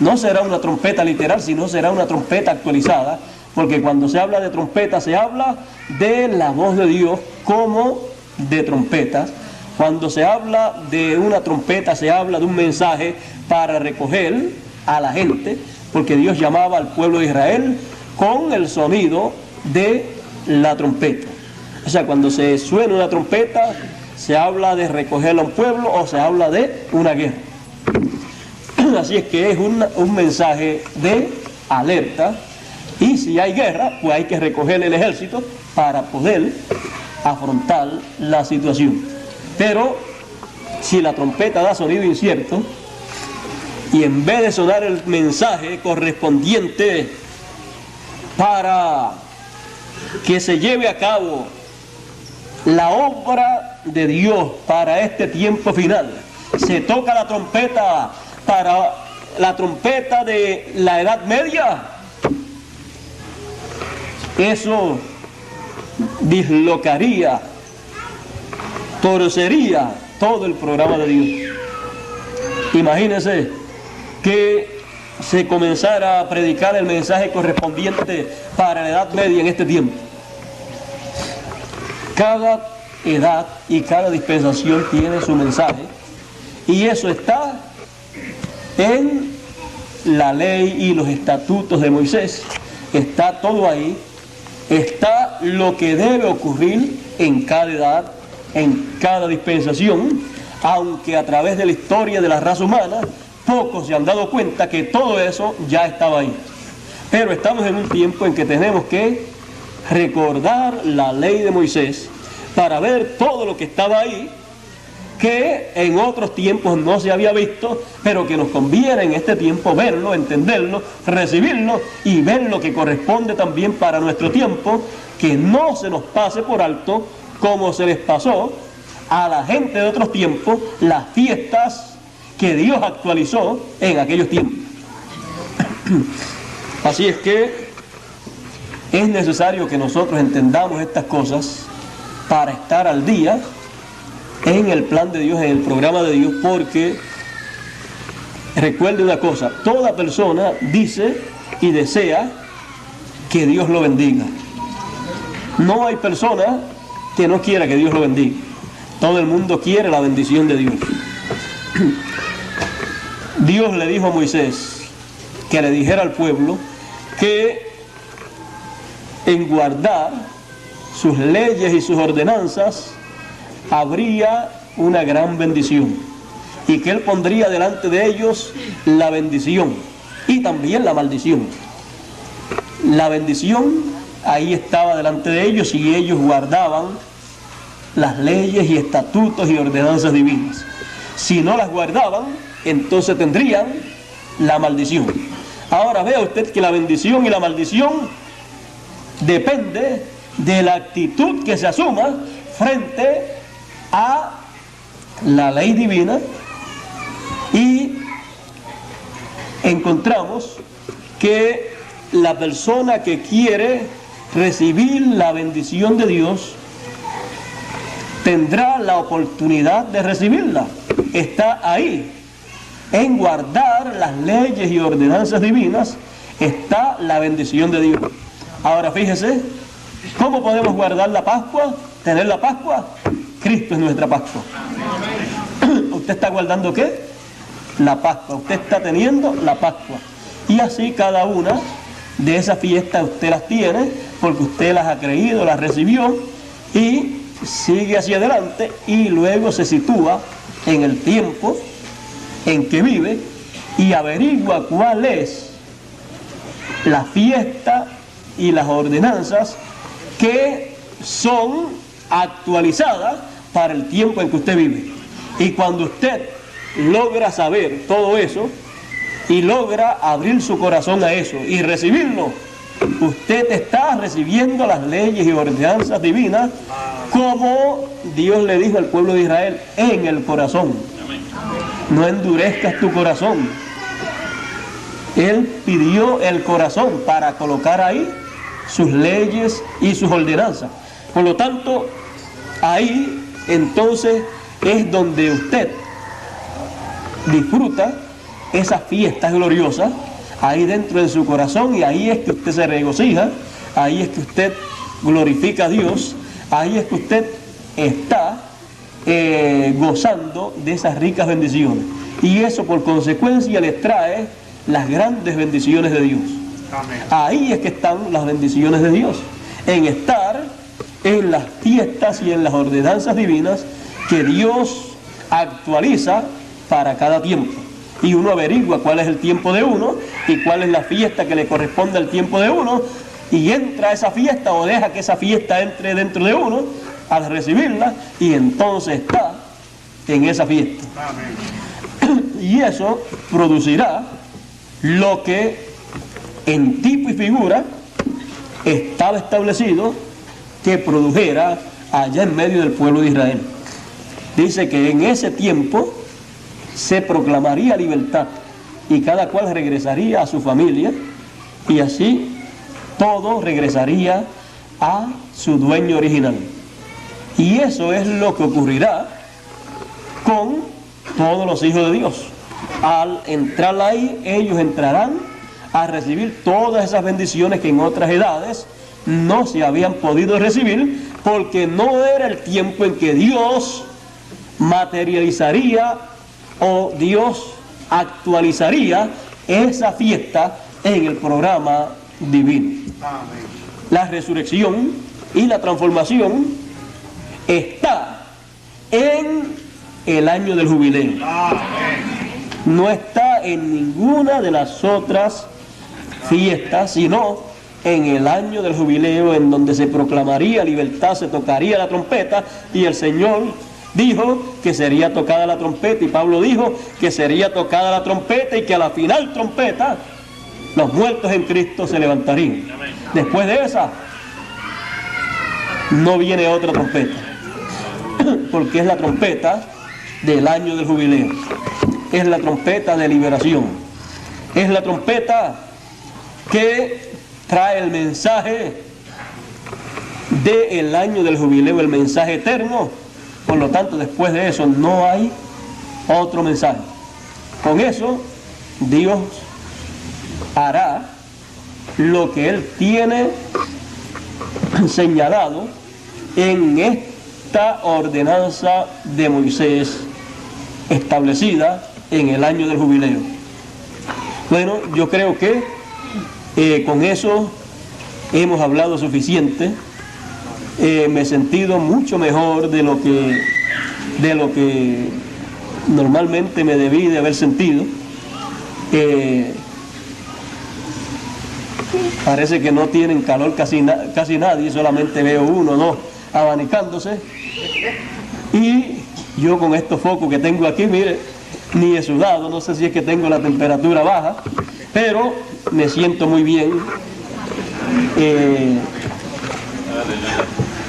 No será una trompeta literal, sino será una trompeta actualizada, porque cuando se habla de trompeta se habla de la voz de Dios como de trompetas. Cuando se habla de una trompeta se habla de un mensaje para recoger a la gente, porque Dios llamaba al pueblo de Israel con el sonido de la trompeta. O sea, cuando se suena una trompeta, se habla de recoger a un pueblo o se habla de una guerra. Así es que es un mensaje de alerta, y si hay guerra, pues hay que recoger el ejército para poder afrontar la situación. Pero si la trompeta da sonido incierto, y en vez de sonar el mensaje correspondiente para que se lleve a cabo la obra de Dios para este tiempo final, se toca la trompeta para la trompeta de la Edad Media, eso dislocaría, torcería todo el programa de Dios. Imagínense que se comenzara a predicar el mensaje correspondiente para la Edad Media en este tiempo. Cada edad y cada dispensación tiene su mensaje, y eso está en la ley y los estatutos de Moisés. Está todo ahí, está lo que debe ocurrir en cada edad en cada dispensación, aunque a través de la historia de la raza humana, pocos se han dado cuenta que todo eso ya estaba ahí. Pero estamos en un tiempo en que tenemos que recordar la ley de Moisés para ver todo lo que estaba ahí, que en otros tiempos no se había visto, pero que nos conviene en este tiempo verlo, entenderlo, recibirlo y ver lo que corresponde también para nuestro tiempo, que no se nos pase por alto como se les pasó a la gente de otros tiempos las fiestas que Dios actualizó en aquellos tiempos. Así es que es necesario que nosotros entendamos estas cosas para estar al día en el plan de Dios, en el programa de Dios, porque recuerde una cosa, toda persona dice y desea que Dios lo bendiga. No hay persona que no quiera que Dios lo bendiga. Todo el mundo quiere la bendición de Dios. Dios le dijo a Moisés que le dijera al pueblo que en guardar sus leyes y sus ordenanzas habría una gran bendición, y que él pondría delante de ellos la bendición y también la maldición. La bendición ahí estaba delante de ellos y ellos guardaban las leyes y estatutos y ordenanzas divinas. Si no las guardaban, entonces tendrían la maldición. Ahora vea usted que la bendición y la maldición depende de la actitud que se asuma frente a la ley divina, y encontramos que la persona que quiere recibir la bendición de Dios tendrá la oportunidad de recibirla. Está ahí. En guardar las leyes y ordenanzas divinas está la bendición de Dios. Ahora fíjese, ¿cómo podemos guardar la Pascua? ¿Tener la Pascua? Cristo es nuestra Pascua. ¿Usted está guardando qué? La Pascua. Usted está teniendo la Pascua. Y así cada una de esas fiestas usted las tiene, porque usted las ha creído, las recibió, y sigue hacia adelante, y luego se sitúa en el tiempo en que vive y averigua cuál es la fiesta y las ordenanzas que son actualizadas para el tiempo en que usted vive. Y cuando usted logra saber todo eso y logra abrir su corazón a eso y recibirlo, usted está recibiendo las leyes y ordenanzas divinas como Dios le dijo al pueblo de Israel, en el corazón. No endurezcas tu corazón. Él pidió el corazón para colocar ahí sus leyes y sus ordenanzas. Por lo tanto, ahí entonces es donde usted disfruta esas fiestas gloriosas, ahí dentro de su corazón, y ahí es que usted se regocija, ahí es que usted glorifica a Dios, ahí es que usted está gozando de esas ricas bendiciones, y eso por consecuencia les trae las grandes bendiciones de Dios. Amén. Ahí es que están las bendiciones de Dios, en estar en las fiestas y en las ordenanzas divinas que Dios actualiza para cada tiempo, y uno averigua cuál es el tiempo de uno y cuál es la fiesta que le corresponde al tiempo de uno, y entra a esa fiesta o deja que esa fiesta entre dentro de uno al recibirla, y entonces está en esa fiesta. Amén. Y eso producirá lo que en tipo y figura estaba establecido que produjera allá en medio del pueblo de Israel. Dice que en ese tiempo se proclamaría libertad y cada cual regresaría a su familia, y así todo regresaría a su dueño original. Y eso es lo que ocurrirá con todos los hijos de Dios. Al entrar ahí, ellos entrarán a recibir todas esas bendiciones que en otras edades no se habían podido recibir, porque no era el tiempo en que Dios materializaría o Dios actualizaría esa fiesta en el programa divino. Amén. La resurrección y la transformación está en el año del jubileo. No está en ninguna de las otras fiestas, sino en el año del jubileo, en donde se proclamaría libertad, se tocaría la trompeta, y el Señor dijo que sería tocada la trompeta, y Pablo dijo que sería tocada la trompeta y que a la final trompeta los muertos en Cristo se levantarían. Después de esa no viene otra trompeta, porque es la trompeta del año del jubileo, es la trompeta de liberación, es la trompeta que trae el mensaje del año del jubileo, el mensaje eterno. Por lo tanto, después de eso no hay otro mensaje. Con eso Dios hará lo que Él tiene señalado en esta ordenanza de Moisés establecida en el año del jubileo. Bueno, yo creo que con eso hemos hablado suficiente. Me he sentido mucho mejor de lo que normalmente me debí de haber sentido. Parece que no tienen calor casi nadie, solamente veo uno o dos abanicándose. Y yo con estos focos que tengo aquí, mire, ni he sudado, no sé si es que tengo la temperatura baja, pero me siento muy bien.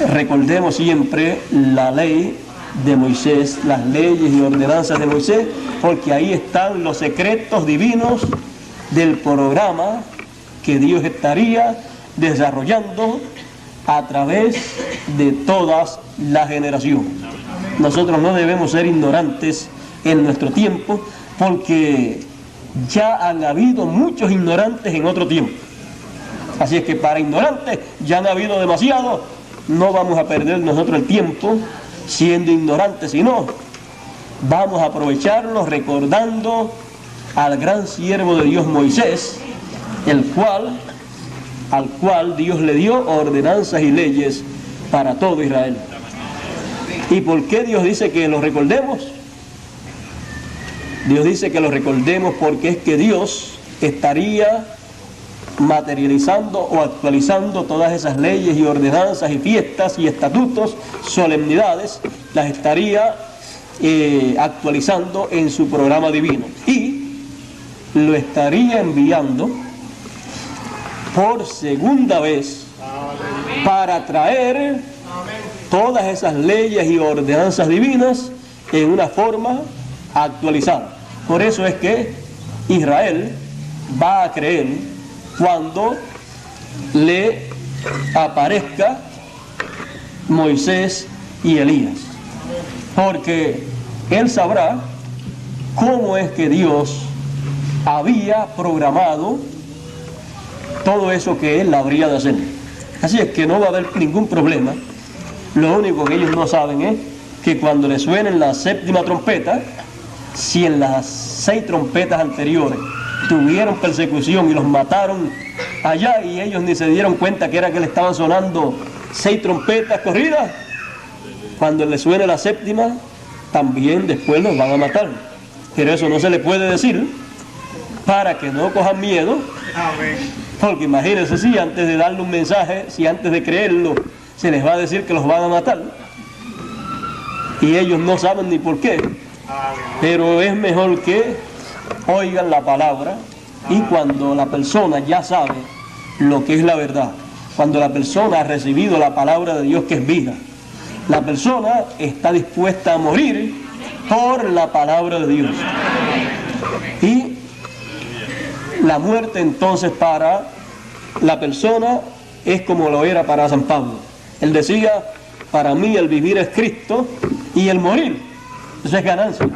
Recordemos siempre la ley de Moisés, las leyes y ordenanzas de Moisés, porque ahí están los secretos divinos del programa que Dios estaría desarrollando a través de todas las generaciones. Nosotros no debemos ser ignorantes en nuestro tiempo, porque ya han habido muchos ignorantes en otro tiempo. Así es que para ignorantes ya han habido demasiados. No vamos a perder nosotros el tiempo siendo ignorantes, sino vamos a aprovecharlo recordando al gran siervo de Dios Moisés, al cual Dios le dio ordenanzas y leyes para todo Israel. ¿Y por qué Dios dice que lo recordemos? Dios dice que lo recordemos porque es que Dios estaría materializando o actualizando todas esas leyes y ordenanzas y fiestas y estatutos, solemnidades, las estaría actualizando en su programa divino, y lo estaría enviando por segunda vez para traer todas esas leyes y ordenanzas divinas en una forma actualizada. Por eso es que Israel va a creer cuando le aparezca Moisés y Elías, porque él sabrá cómo es que Dios había programado todo eso que él habría de hacer. Así es que no va a haber ningún problema. Lo único que ellos no saben es que cuando le suenen la séptima trompeta, si en las 6 trompetas anteriores tuvieron persecución y los mataron allá y ellos ni se dieron cuenta que era que le estaban sonando 6 trompetas corridas, cuando le suene la séptima también después los van a matar. Pero eso no se le puede decir para que no cojan miedo. Porque imagínense si antes de darle un mensaje, si antes de creerlo se les va a decir que los van a matar y ellos no saben ni por qué. Pero es mejor que oigan la palabra, y cuando la persona ya sabe lo que es la verdad, cuando la persona ha recibido la palabra de Dios que es vida, la persona está dispuesta a morir por la palabra de Dios. Y la muerte entonces para la persona es como lo era para San Pablo. Él decía: para mí el vivir es Cristo y el morir, eso es ganancia.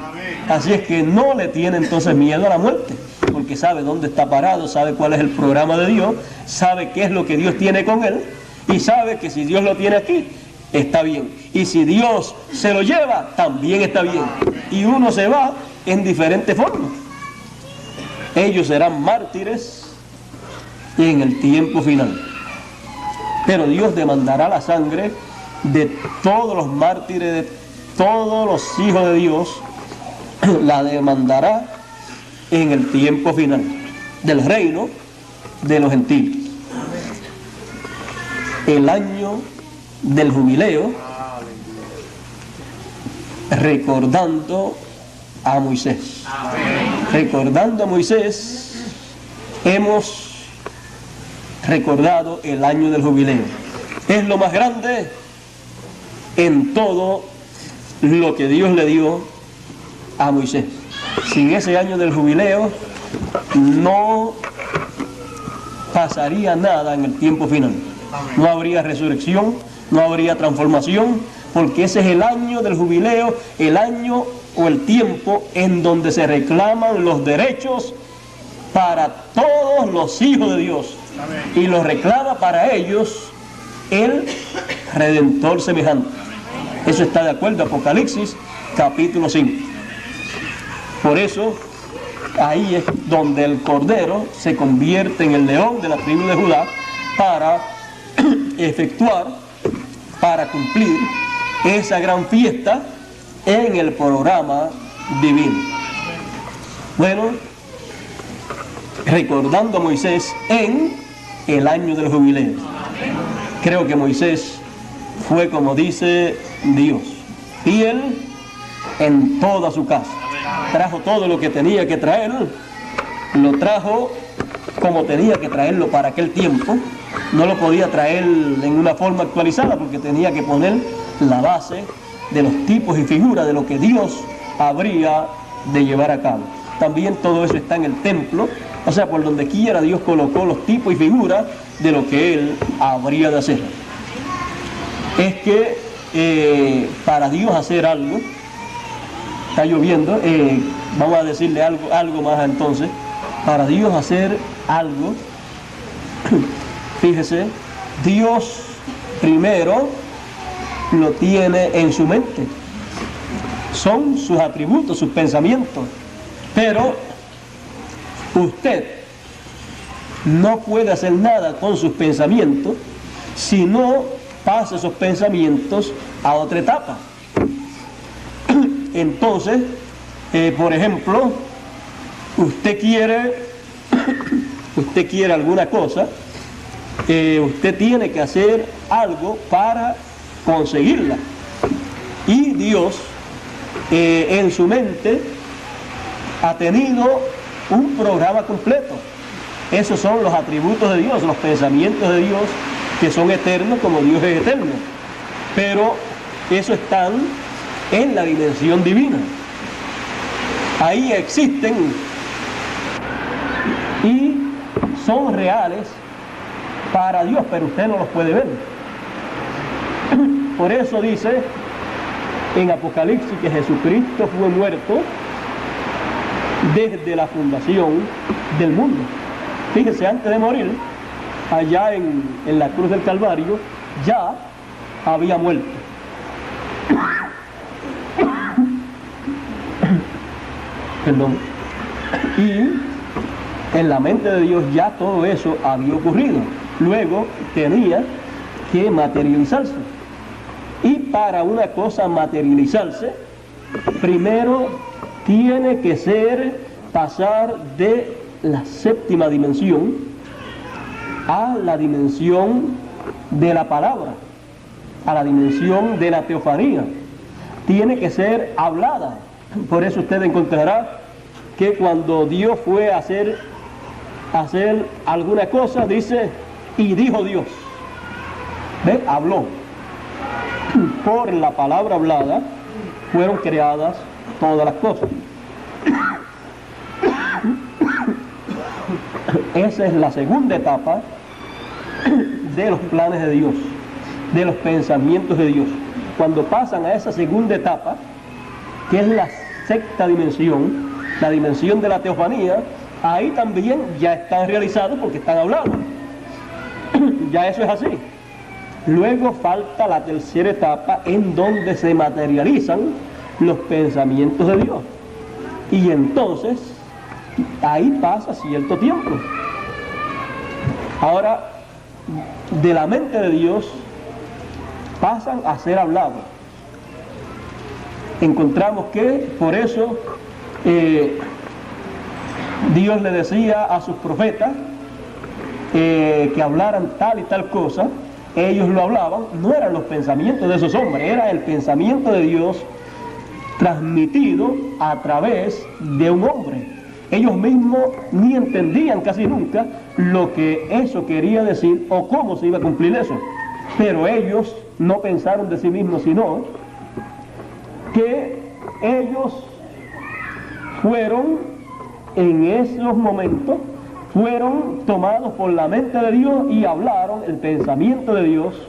Así es que no le tiene entonces miedo a la muerte, porque sabe dónde está parado, sabe cuál es el programa de Dios, sabe qué es lo que Dios tiene con él, y sabe que si Dios lo tiene aquí, está bien. Y si Dios se lo lleva, también está bien. Y uno se va en diferentes formas. Ellos serán mártires en el tiempo final. Pero Dios demandará la sangre de todos los mártires, de todos los hijos de Dios la demandará en el tiempo final del reino de los gentiles. El año del jubileo, recordando a Moisés. Recordando a Moisés, hemos recordado el año del jubileo. Es lo más grande en todo lo que Dios le dio a Moisés. Sin ese año del jubileo no pasaría nada en el tiempo final. No habría resurrección, no habría transformación, porque ese es el año del jubileo, el año o el tiempo en donde se reclaman los derechos para todos los hijos de Dios. Y los reclama para ellos el Redentor semejante. Eso está de acuerdo a Apocalipsis capítulo 5. Por eso, ahí es donde el Cordero se convierte en el león de la tribu de Judá para efectuar, para cumplir esa gran fiesta en el programa divino. Bueno, recordando a Moisés en el año del jubileo. Creo que Moisés fue, como dice Dios, fiel en toda su casa. Trajo todo lo que tenía que traer, lo trajo como tenía que traerlo para aquel tiempo. No lo podía traer en una forma actualizada porque tenía que poner la base de los tipos y figuras de lo que Dios habría de llevar a cabo. También todo eso está en el templo, o sea, por donde quiera Dios colocó los tipos y figuras de lo que Él habría de hacer. Es que para Dios hacer algo, está lloviendo, vamos a decirle algo más entonces. Para Dios hacer algo, fíjese, Dios primero lo tiene en su mente. Son sus atributos, sus pensamientos. Pero usted no puede hacer nada con sus pensamientos si no pasa esos pensamientos a otra etapa. Entonces, por ejemplo, usted quiere alguna cosa, usted tiene que hacer algo para conseguirla. Y Dios en su mente ha tenido un programa completo. Esos son los atributos de Dios, los pensamientos de Dios, que son eternos como Dios es eterno. Pero eso están en la dimensión divina. Ahí existen y son reales para Dios, pero usted no los puede ver. Por eso dice en Apocalipsis que Jesucristo fue muerto desde la fundación del mundo. Fíjese, antes de morir, allá en la cruz del Calvario, ya había muerto. Perdón. Y en la mente de Dios ya todo eso había ocurrido. Luego tenía que materializarse. Y para una cosa materializarse, primero tiene que pasar de la séptima dimensión a la dimensión de la palabra, a la dimensión de la teofanía. Tiene que ser hablada. Por eso usted encontrará que cuando Dios fue a hacer alguna cosa, dice, y dijo Dios. ¿Ve? Habló. Por la palabra hablada fueron creadas todas las cosas. Esa es la segunda etapa de los planes de Dios, de los pensamientos de Dios. Cuando pasan a esa segunda etapa, que es la sexta dimensión, la dimensión de la teofanía, ahí también ya están realizados porque están hablando. Ya eso es así. Luego falta la tercera etapa en donde se materializan los pensamientos de Dios. Y entonces, ahí pasa cierto tiempo. Ahora, de la mente de Dios pasan a ser hablados. Encontramos que por eso Dios le decía a sus profetas que hablaran tal y tal cosa. Ellos lo hablaban, no eran los pensamientos de esos hombres, era el pensamiento de Dios transmitido a través de un hombre. Ellos mismos ni entendían casi nunca lo que eso quería decir o cómo se iba a cumplir eso. Pero ellos no pensaron de sí mismos, sino que ellos fueron en esos momentos, fueron tomados por la mente de Dios y hablaron el pensamiento de Dios.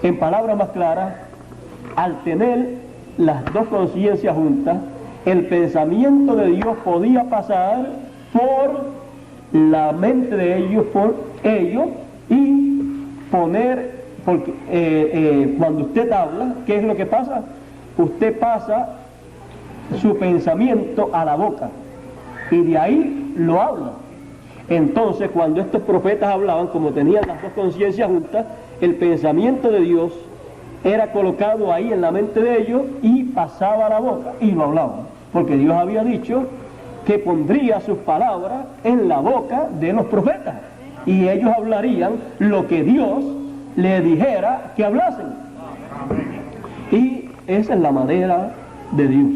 En palabras más claras, al tener las dos conciencias juntas, el pensamiento de Dios podía pasar por la mente de ellos, por ellos, y poner, porque cuando usted habla, ¿qué es lo que pasa? Usted pasa su pensamiento a la boca y de ahí lo habla. Entonces, cuando estos profetas hablaban, como tenían las dos conciencias juntas, el pensamiento de Dios era colocado ahí en la mente de ellos y pasaba a la boca y lo hablaban, porque Dios había dicho que pondría sus palabras en la boca de los profetas y ellos hablarían lo que Dios les dijera que hablasen. Y esa es la manera de Dios.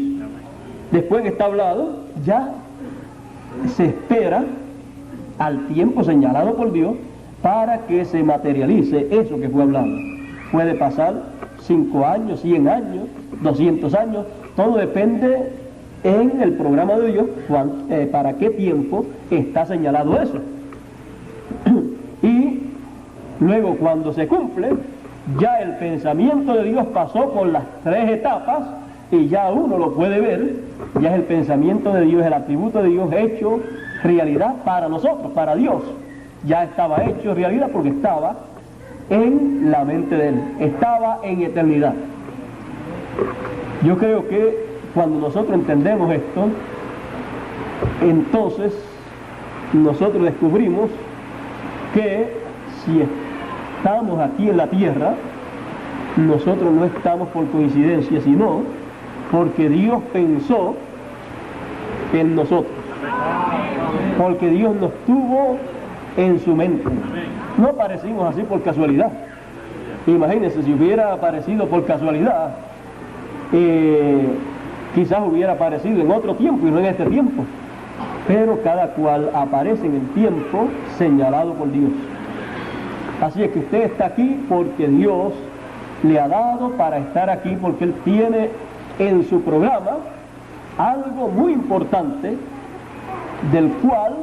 Después que está hablado, ya se espera al tiempo señalado por Dios para que se materialice eso que fue hablado. Puede pasar 5 años, 100 años, 200 años, todo depende en el programa de Dios para qué tiempo está señalado eso. Y luego, cuando se cumple, ya el pensamiento de Dios pasó por las 3 etapas y ya uno lo puede ver, ya es el pensamiento de Dios, el atributo de Dios hecho realidad para nosotros, para Dios. Ya estaba hecho realidad porque estaba en la mente de Él, estaba en eternidad. Yo creo que cuando nosotros entendemos esto, entonces nosotros descubrimos que si estamos aquí en la tierra, nosotros no estamos por coincidencia, sino porque Dios pensó en nosotros, porque Dios nos tuvo en su mente. No aparecimos así por casualidad. Imagínense, si hubiera aparecido por casualidad, quizás hubiera aparecido en otro tiempo y no en este tiempo, pero cada cual aparece en el tiempo señalado por Dios. Así es que usted está aquí porque Dios le ha dado para estar aquí, porque Él tiene en su programa algo muy importante del cual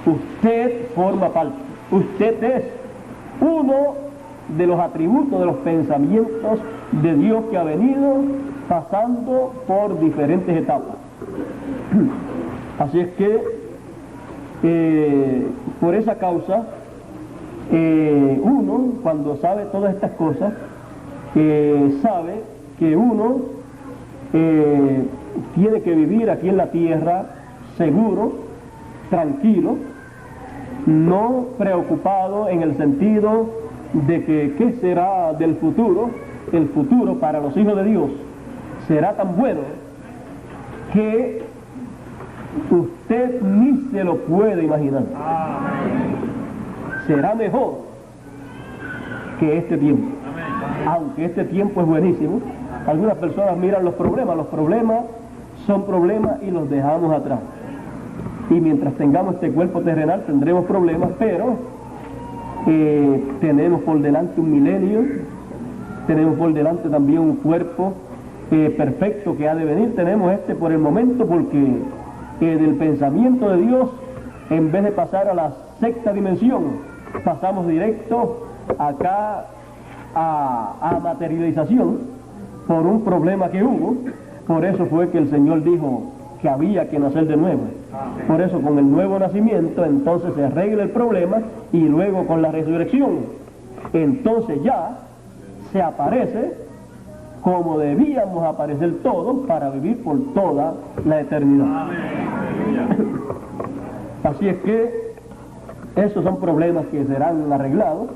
usted forma parte. Usted es uno de los atributos de los pensamientos de Dios que ha venido pasando por diferentes etapas. Así es que por esa causa uno, cuando sabe todas estas cosas, sabe que uno tiene que vivir aquí en la tierra seguro, tranquilo, no preocupado en el sentido de que qué será del futuro. El futuro para los hijos de Dios será tan bueno que usted ni se lo puede imaginar. Será mejor que este tiempo. Aunque este tiempo es buenísimo, algunas personas miran los problemas son problemas y los dejamos atrás. Y mientras tengamos este cuerpo terrenal tendremos problemas, pero tenemos por delante un milenio, tenemos por delante también un cuerpo perfecto que ha de venir. Tenemos por el momento, porque del pensamiento de Dios, en vez de pasar a la 6ª dimensión, pasamos directo acá a materialización por un problema que hubo. Por eso fue que el Señor dijo que había que nacer de nuevo. Por eso, con el nuevo nacimiento, entonces se arregla el problema, y luego con la resurrección, entonces ya se aparece como debíamos aparecer todos para vivir por toda la eternidad. Así es que esos son problemas que serán arreglados.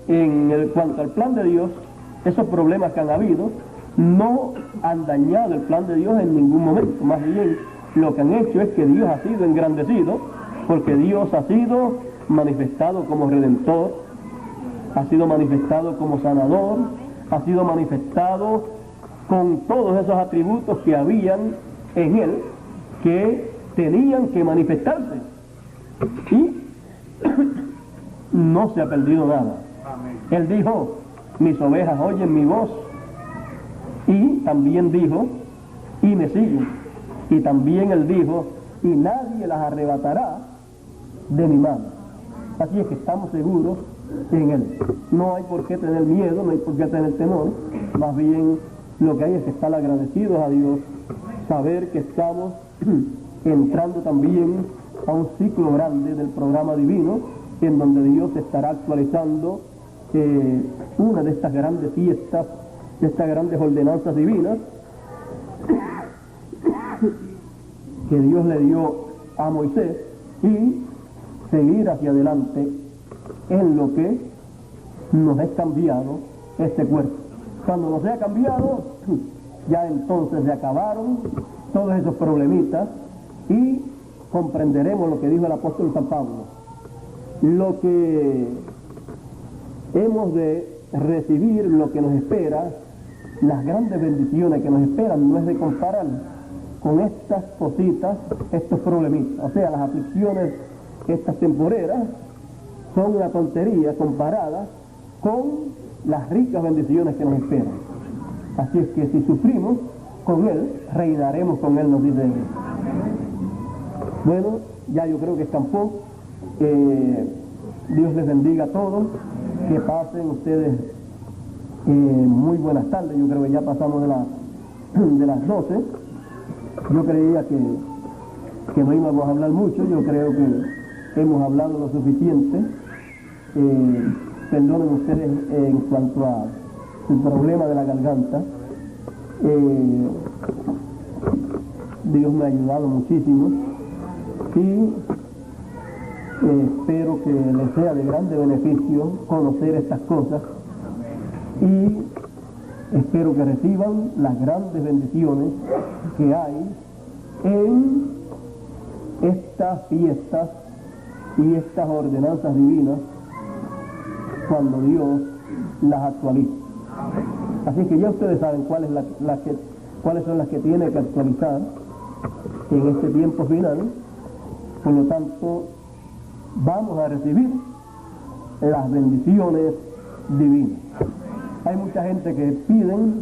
En cuanto al plan de Dios, esos problemas que han habido no han dañado el plan de Dios en ningún momento. Más bien, lo que han hecho es que Dios ha sido engrandecido, porque Dios ha sido manifestado como Redentor, ha sido manifestado como Sanador, ha sido manifestado con todos esos atributos que habían en Él, que tenían que manifestarse. Y no se ha perdido nada. Amén. Él dijo, mis ovejas oyen mi voz. Y también dijo, y me siguen. Y también Él dijo, y nadie las arrebatará de mi mano. Así es que estamos seguros en Él. No hay por qué tener miedo, no hay por qué tener temor. Más bien, lo que hay es que estar agradecidos a Dios, saber que estamos entrando también a un ciclo grande del programa divino, en donde Dios estará actualizando una de estas grandes fiestas, de estas grandes ordenanzas divinas que Dios le dio a Moisés, y seguir hacia adelante en lo que nos es cambiado este cuerpo. Cuando nos sea cambiado, ya entonces se acabaron todos esos problemitas y comprenderemos lo que dijo el apóstol San Pablo. Lo que hemos de recibir, lo que nos espera, las grandes bendiciones que nos esperan, no es de comparar con estas cositas, estos problemitas. O sea, las aflicciones, estas temporeras, son una tontería comparada con las ricas bendiciones que nos esperan. Así es que si sufrimos con Él, reinaremos con Él, nos dice Él. Bueno, ya yo creo que escampó. Dios les bendiga a todos, que pasen ustedes muy buenas tardes. Yo creo que ya pasamos de las 12. Yo creía que no íbamos a hablar mucho. Yo creo que hemos hablado lo suficiente. Perdonen ustedes en cuanto a el problema de la garganta. Dios me ha ayudado muchísimo y espero que les sea de grande beneficio conocer estas cosas, y espero que reciban las grandes bendiciones que hay en estas fiestas y estas ordenanzas divinas cuando Dios las actualiza. Así que ya ustedes saben cuáles son las que tiene que actualizar en este tiempo final. Por lo tanto, vamos a recibir las bendiciones divinas. Hay mucha gente que piden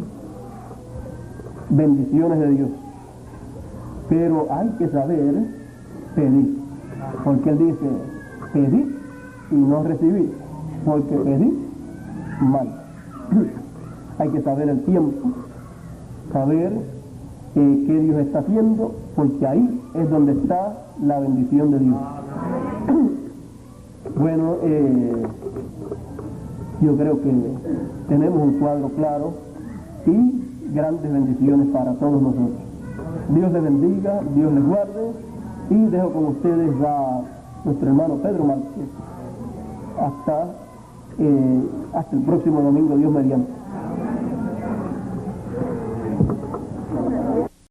bendiciones de Dios, pero hay que saber pedir, porque Él dice, pedid y no recibid, porque pedid mal. Hay que saber el tiempo, saber qué Dios está haciendo, porque ahí es donde está la bendición de Dios. Bueno, yo creo que tenemos un cuadro claro y grandes bendiciones para todos nosotros. Dios les bendiga, Dios les guarde, y dejo con ustedes a nuestro hermano Pedro Márquez hasta el próximo domingo, Dios mediante.